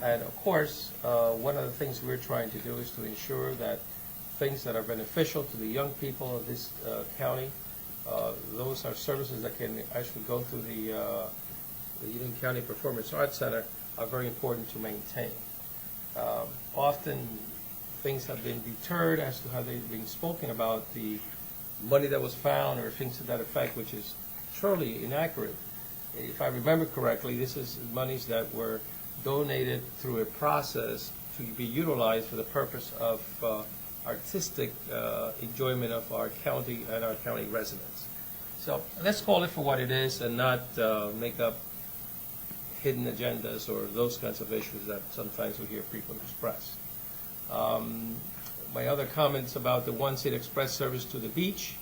And of course, one of the things we're trying to do is to ensure that things that are beneficial to the young people of this county, those are services that can actually go through the Union County Performance Arts Center, are very important to maintain. Often things have been deterred as to how they've been spoken about the money that was found or things to that effect, which is surely inaccurate. If I remember correctly, this is monies that were donated through a process to be utilized for the purpose of artistic enjoyment of our county and our county residents. So let's call it for what it is and not make up hidden agendas or those kinds of issues that sometimes we hear people express. My other comments about the one-seat express service to the beach.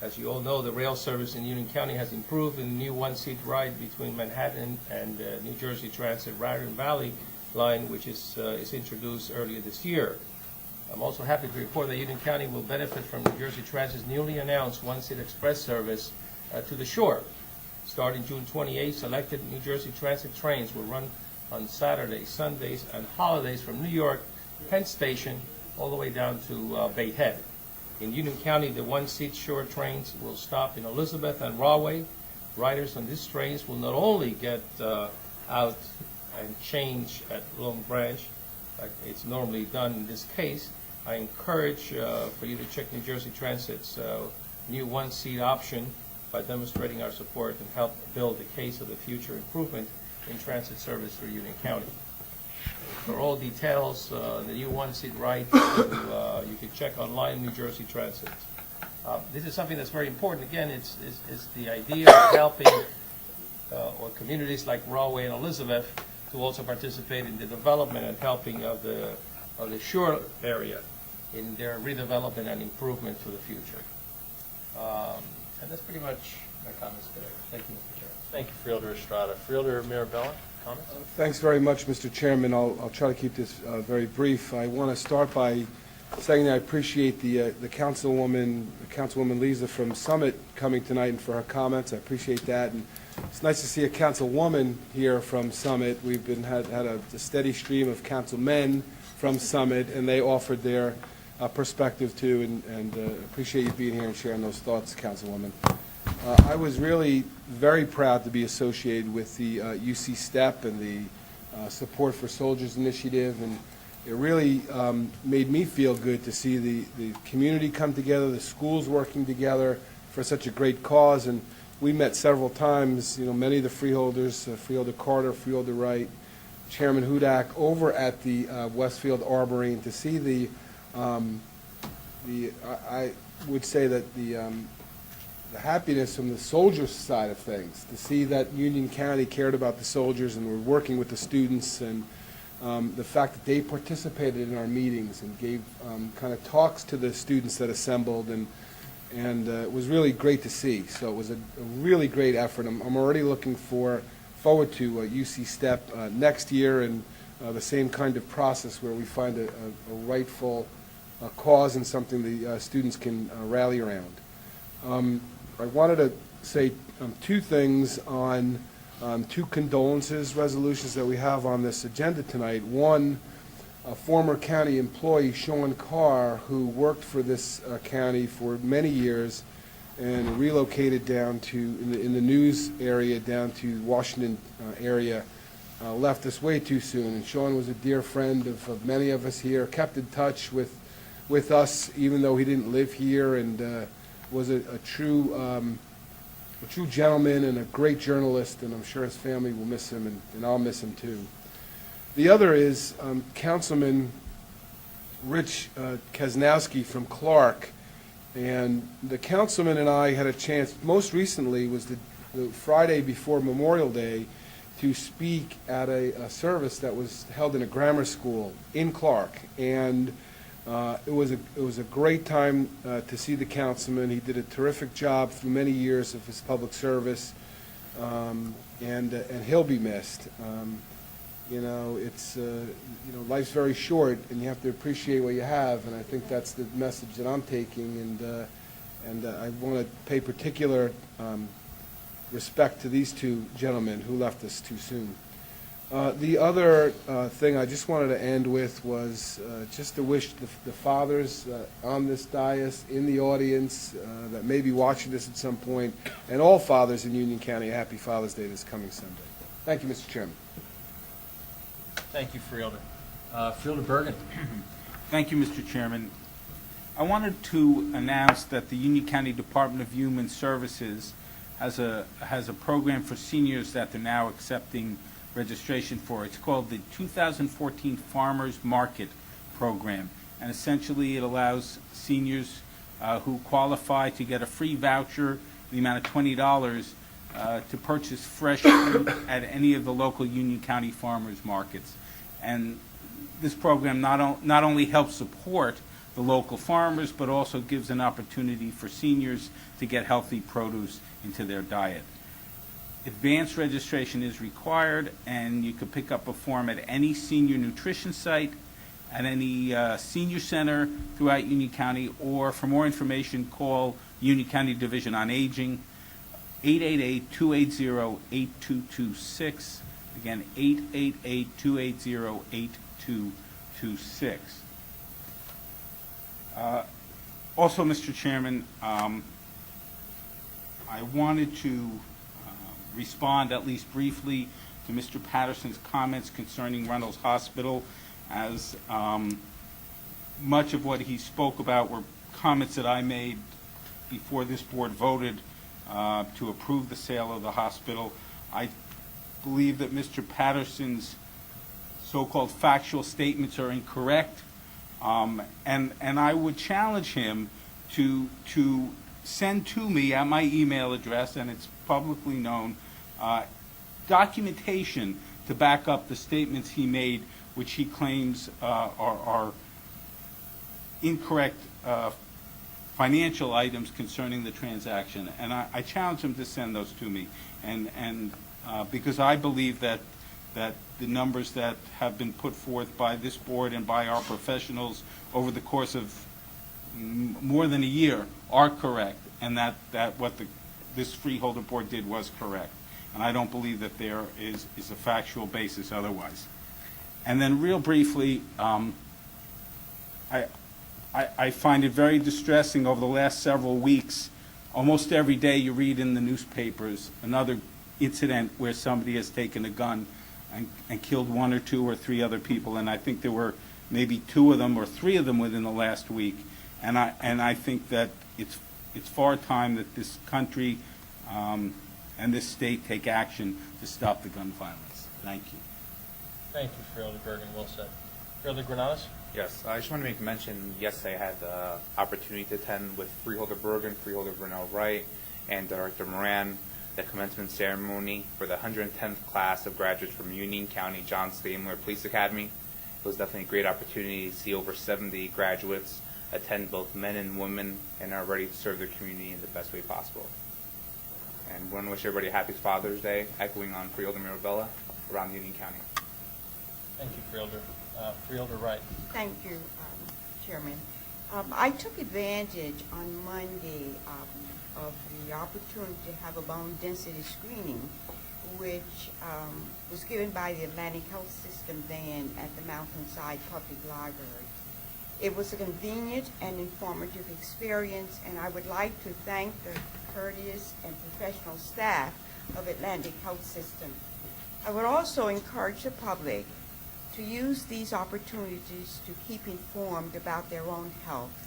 As you all know, the rail service in Union County has improved in the new one-seat ride between Manhattan and New Jersey Transit Raritan Valley line, which is introduced earlier this year. I'm also happy to report that Union County will benefit from New Jersey Transit's newly announced one-seat express service to the shore. Starting June 28th, selected New Jersey Transit trains will run on Saturdays, Sundays, and holidays from New York, Penn Station, all the way down to Bay Head. In Union County, the one-seat shore trains will stop in Elizabeth and Rahway. Riders on these trains will not only get out and change at Long Branch, like it's normally done in this case. I encourage for you to check New Jersey Transit's new one-seat option by demonstrating our support and help build the case of the future improvement in transit service for Union County. For all details, the new one-seat ride, you can check online New Jersey Transit. This is something that's very important. Again, it's the idea of helping or communities like Rahway and Elizabeth to also participate in the development and helping of the shore area in their redevelopment and improvement for the future. And that's pretty much my comments today. Thank you, Mr. Chair. Thank you, Freeholder Estrada. Freeholder Mirabella, comments? Thanks very much, Mr. Chairman. I'll try to keep this very brief. I want to start by saying that I appreciate the Councilwoman Lisa from Summit coming tonight and for her comments. I appreciate that. And it's nice to see a Councilwoman here from Summit. We've had a steady stream of councilmen from Summit, and they offered their perspective too, and appreciate you being here and sharing those thoughts, Councilwoman. I was really very proud to be associated with the UC STEP and the Support for Soldiers initiative, and it really made me feel good to see the community come together, the schools working together for such a great cause. And we met several times, many of the freeholders, Freeholder Carter, Freeholder Wright, Chairman Hudak, over at the Westfield Arboretum to see I would say that the happiness from the soldiers' side of things, to see that Union County cared about the soldiers and were working with the students, and the fact that they participated in our meetings and gave kind of talks to the students that assembled, and it was really great to see. So it was a really great effort. I'm already looking forward to UC STEP next year, and the same kind of process where we find a rightful cause and something the students can rally around. I wanted to say two things on two condolences resolutions that we have on this agenda tonight. One, a former county employee, Sean Carr, who worked for this county for many years and relocated down to, in the news area, down to Washington area, left us way too soon. And Sean was a dear friend of many of us here, kept in touch with us even though he didn't live here, and was a true gentleman and a great journalist, and I'm sure his family will miss him, and I'll miss him too. The other is Councilman Rich Kaznowski from Clark, and the councilman and I had a chance, most recently was the Friday before Memorial Day, to speak at a service that was held in a grammar school in Clark, and it was a great time to see the councilman. He did a terrific job through many years of his public service, and he'll be missed. It's life's very short, and you have to appreciate what you have, and I think that's the message that I'm taking, and I want to pay particular respect to these two gentlemen who left us too soon. The other thing I just wanted to end with was just to wish the fathers on this dais, in the audience, that may be watching this at some point, and all fathers in Union County a happy Father's Day this coming Sunday. Thank you, Mr. Chairman. Thank you, Freeholder. Freeholder Bergen. Thank you, Mr. Chairman. I wanted to announce that the Union County Department of Human Services has a program for seniors that they're now accepting registration for. It's called the 2014 Farmers Market Program, and essentially it allows seniors who qualify to get a free voucher, the amount of $20, to purchase fresh fruit at any of the local Union County farmers markets. And this program not only helps support the local farmers, but also gives an opportunity for seniors to get healthy produce into their diet. Advanced registration is required, and you can pick up a form at any senior nutrition site, at any senior center throughout Union County, or for more information, call Union County Division on Aging, 888-280-8226. Again, 888-280-8226. Also, Mr. Chairman, I wanted to respond at least briefly to Mr. Patterson's comments concerning Reynolds Hospital, as much of what he spoke about were comments that I made before this board voted to approve the sale of the hospital. I believe that Mr. Patterson's so-called factual statements are incorrect, and I would challenge him to send to me at my email address, and it's publicly known, documentation to back up the statements he made, which he claims are incorrect financial items concerning the transaction. And I challenge him to send those to me, and because I believe that the numbers that have been put forth by this board and by our professionals over the course of more than a year are correct, and that what this Freeholder board did was correct. And I don't believe that there is a factual basis otherwise. And then real briefly, I find it very distressing over the last several weeks. Almost every day you read in the newspapers another incident where somebody has taken a gun and killed one or two or three other people, and I think there were maybe two of them or three of them within the last week. And I think that it's far time that this country and this state take action to stop the gun violence. Thank you. Thank you, Freeholder Bergen. Well said. Freeholder Granados? Yes, I just want to make mention, yesterday I had the opportunity to attend with Freeholder Bergen, Freeholder Brunel Wright, and Director Moran, the commencement ceremony for the 110th class of graduates from Union County John Stamler Police Academy. It was definitely a great opportunity to see over 70 graduates attend, both men and women, and are ready to serve their community in the best way possible. And want to wish everybody a happy Father's Day, echoing on Freeholder Mirabella around Union County. Thank you, Freeholder. Freeholder Wright. Thank you, Chairman. I took advantage on Monday of the opportunity to have a bone density screening, which was given by the Atlantic Health System van at the Mountainside Public Library. It was a convenient and informative experience, and I would like to thank the courteous and professional staff of Atlantic Health System. I would also encourage the public to use these opportunities to keep informed about their own health.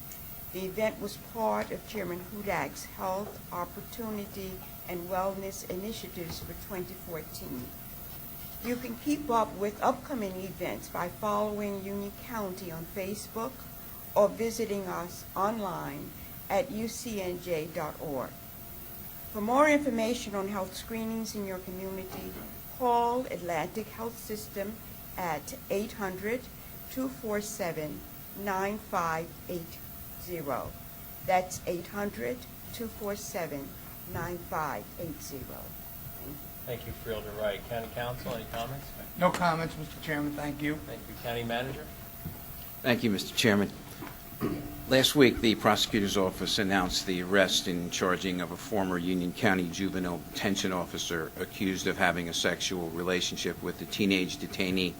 The event was part of Chairman Hudak's Health, Opportunity, and Wellness Initiatives for 2014. You can keep up with upcoming events by following Union County on Facebook or visiting us online at ucnj.org. For more information on health screenings in your community, call Atlantic Health System at 800-247-9580. That's 800-247-9580. Thank you, Freeholder Wright. County Council, any comments? No comments, Mr. Chairman. Thank you. Thank you. County Manager? Thank you, Mr. Chairman. Last week, the prosecutor's office announced the arrest and charging of a former Union County juvenile detention officer accused of having a sexual relationship with a teenage detainee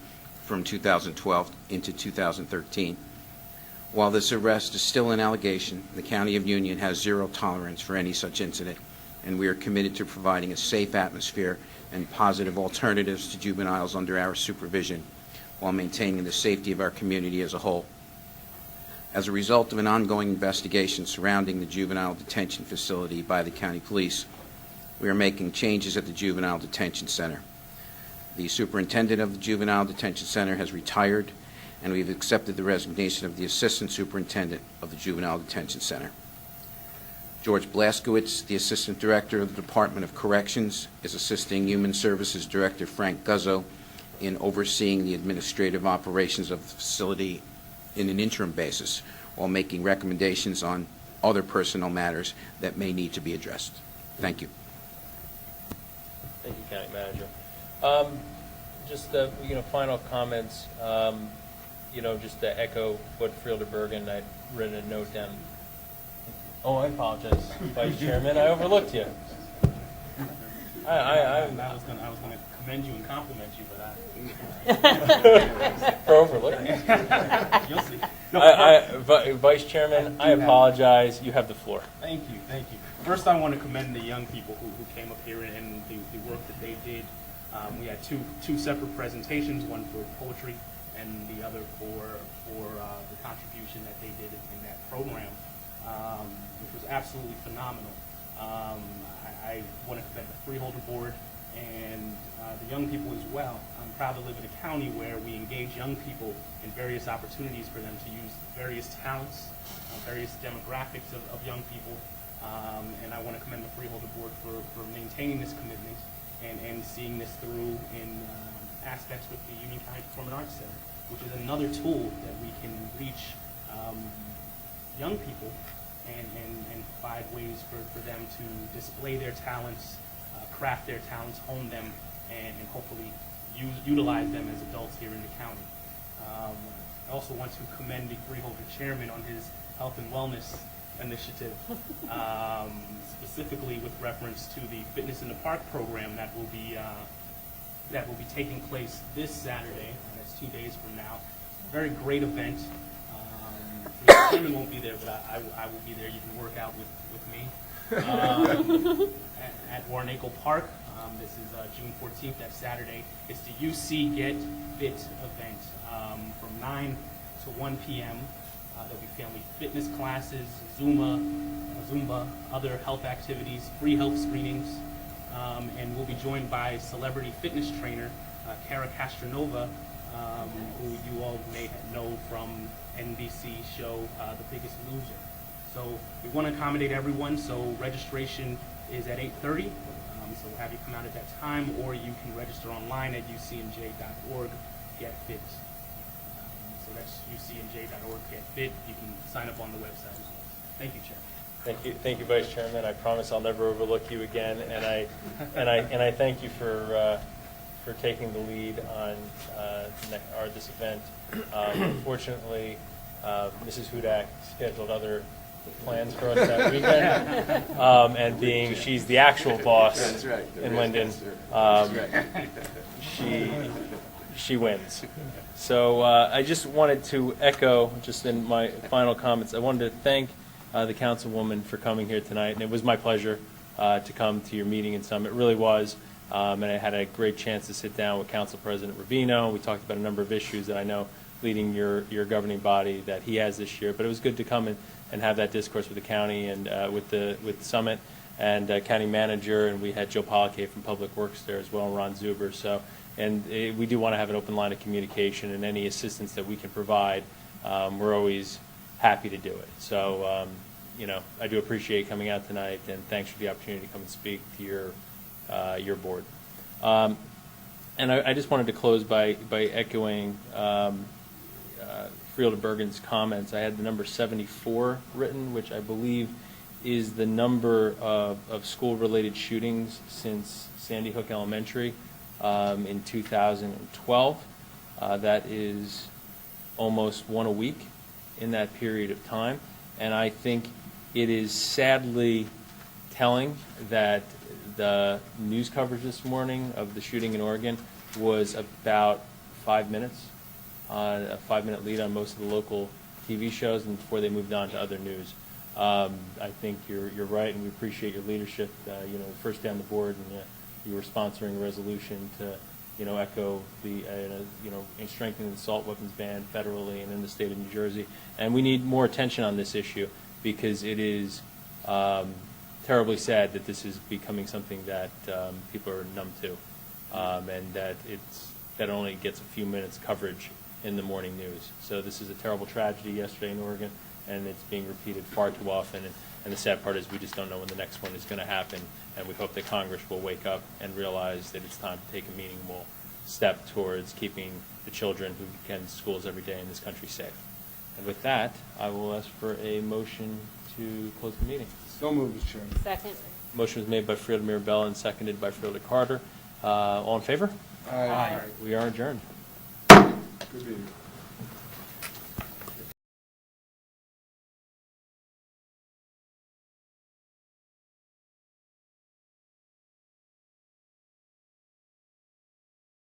from 2012 into 2013. While this arrest is still an allegation, the County of Union has zero tolerance for any such incident, and we are committed to providing a safe atmosphere and positive alternatives to juveniles under our supervision while maintaining the safety of our community as a whole. As a result of an ongoing investigation surrounding the juvenile detention facility by the county police, we are making changes at the Juvenile Detention Center. The superintendent of the Juvenile Detention Center has retired, and we've accepted the resignation of the assistant superintendent of the Juvenile Detention Center. George Blaskowitz, the assistant director of the Department of Corrections, is assisting Human Services Director Frank Guzzo in overseeing the administrative operations of the facility in an interim basis, while making recommendations on other personnel matters that may need to be addressed. Thank you. Thank you, County Manager. Just final comments. Just to echo what Freeholder Bergen, I'd written a note down. Oh, I apologize, Vice Chairman. I overlooked you. I was going to commend you and compliment you for that. For overlooking. You'll see. Vice Chairman, I apologize. You have the floor. Thank you. First, I want to commend the young people who came up here and the work that they did. We had two separate presentations, one for poetry and the other for the contribution that they did in that program, which was absolutely phenomenal. I want to commend the Freeholder Board and the young people as well. I'm proud to live in a county where we engage young people in various opportunities for them to use various talents, various demographics of young people. And I want to commend the Freeholder Board for maintaining this commitment and seeing this through in aspects with the Union County Performing Arts Center, which is another tool that we can reach young people and provide ways for them to display their talents, craft their talents, hone them, and hopefully utilize them as adults here in the county. I also want to commend the Freeholder Chairman on his health and wellness initiative, specifically with reference to the Fitness in the Park program that will be taking place this Saturday. That's 2 days from now. Very great event. The chairman won't be there, but I will be there. You can work out with me at Warnaco Park. This is June 14th, that Saturday. It's the UC Get Fit event from 9 to 1 p.m. There'll be family fitness classes, Zumba, other health activities, free health screenings, and we'll be joined by celebrity fitness trainer Cara Castronova, who you all may know from NBC show The Biggest Loser. So we want to accommodate everyone, so registration is at 8:30. So we'll have you come out at that time, or you can register online at ucnj.org, get fit. So that's ucnj.org, get fit. You can sign up on the website as well. Thank you, Chair. Thank you, Vice Chairman. I promise I'll never overlook you again, and I thank you for taking the lead on this event. Unfortunately, Mrs. Hudak scheduled other plans for us that weekend, and being she's the actual boss in Linden, she wins. So I just wanted to echo, just in my final comments, I wanted to thank the councilwoman for coming here tonight, and it was my pleasure to come to your meeting in Summit. It really was, and I had a great chance to sit down with Council President Rubino. We talked about a number of issues that I know leading your governing body that he has this year, but it was good to come and have that discourse with the county and with Summit and county manager, and we had Joe Polliquet from Public Works there as well, and Ron Zuber. So, and we do want to have an open line of communication, and any assistance that we can provide, we're always happy to do it. So, I do appreciate coming out tonight, and thanks for the opportunity to come and speak to your board. And I just wanted to close by echoing Freeholder Bergen's comments. I had the number 74 written, which I believe is the number of school-related shootings since Sandy Hook Elementary in 2012. That is almost one a week in that period of time. And I think it is sadly telling that the news coverage this morning of the shooting in Oregon was about 5 minutes, a 5-minute lead on most of the local TV shows, and before they moved on to other news. I think you're right, and we appreciate your leadership. The first day on the board, and you were sponsoring a resolution to echo the, in strengthening the assault weapons ban federally and in the state of New Jersey. And we need more attention on this issue because it is terribly sad that this is becoming something that people are numb to, and that that only gets a few minutes coverage in the morning news. So this is a terrible tragedy yesterday in Oregon, and it's being repeated far too often. And the sad part is we just don't know when the next one is going to happen, and we hope that Congress will wake up and realize that it's time to take a meaningful step towards keeping the children who attend schools every day in this country safe. And with that, I will ask for a motion to close the meeting. So moved, Mr. Chairman. Second. Motion was made by Freeholder Mirabella and seconded by Freeholder Carter. All in favor? Aye. We are adjourned. Good meeting.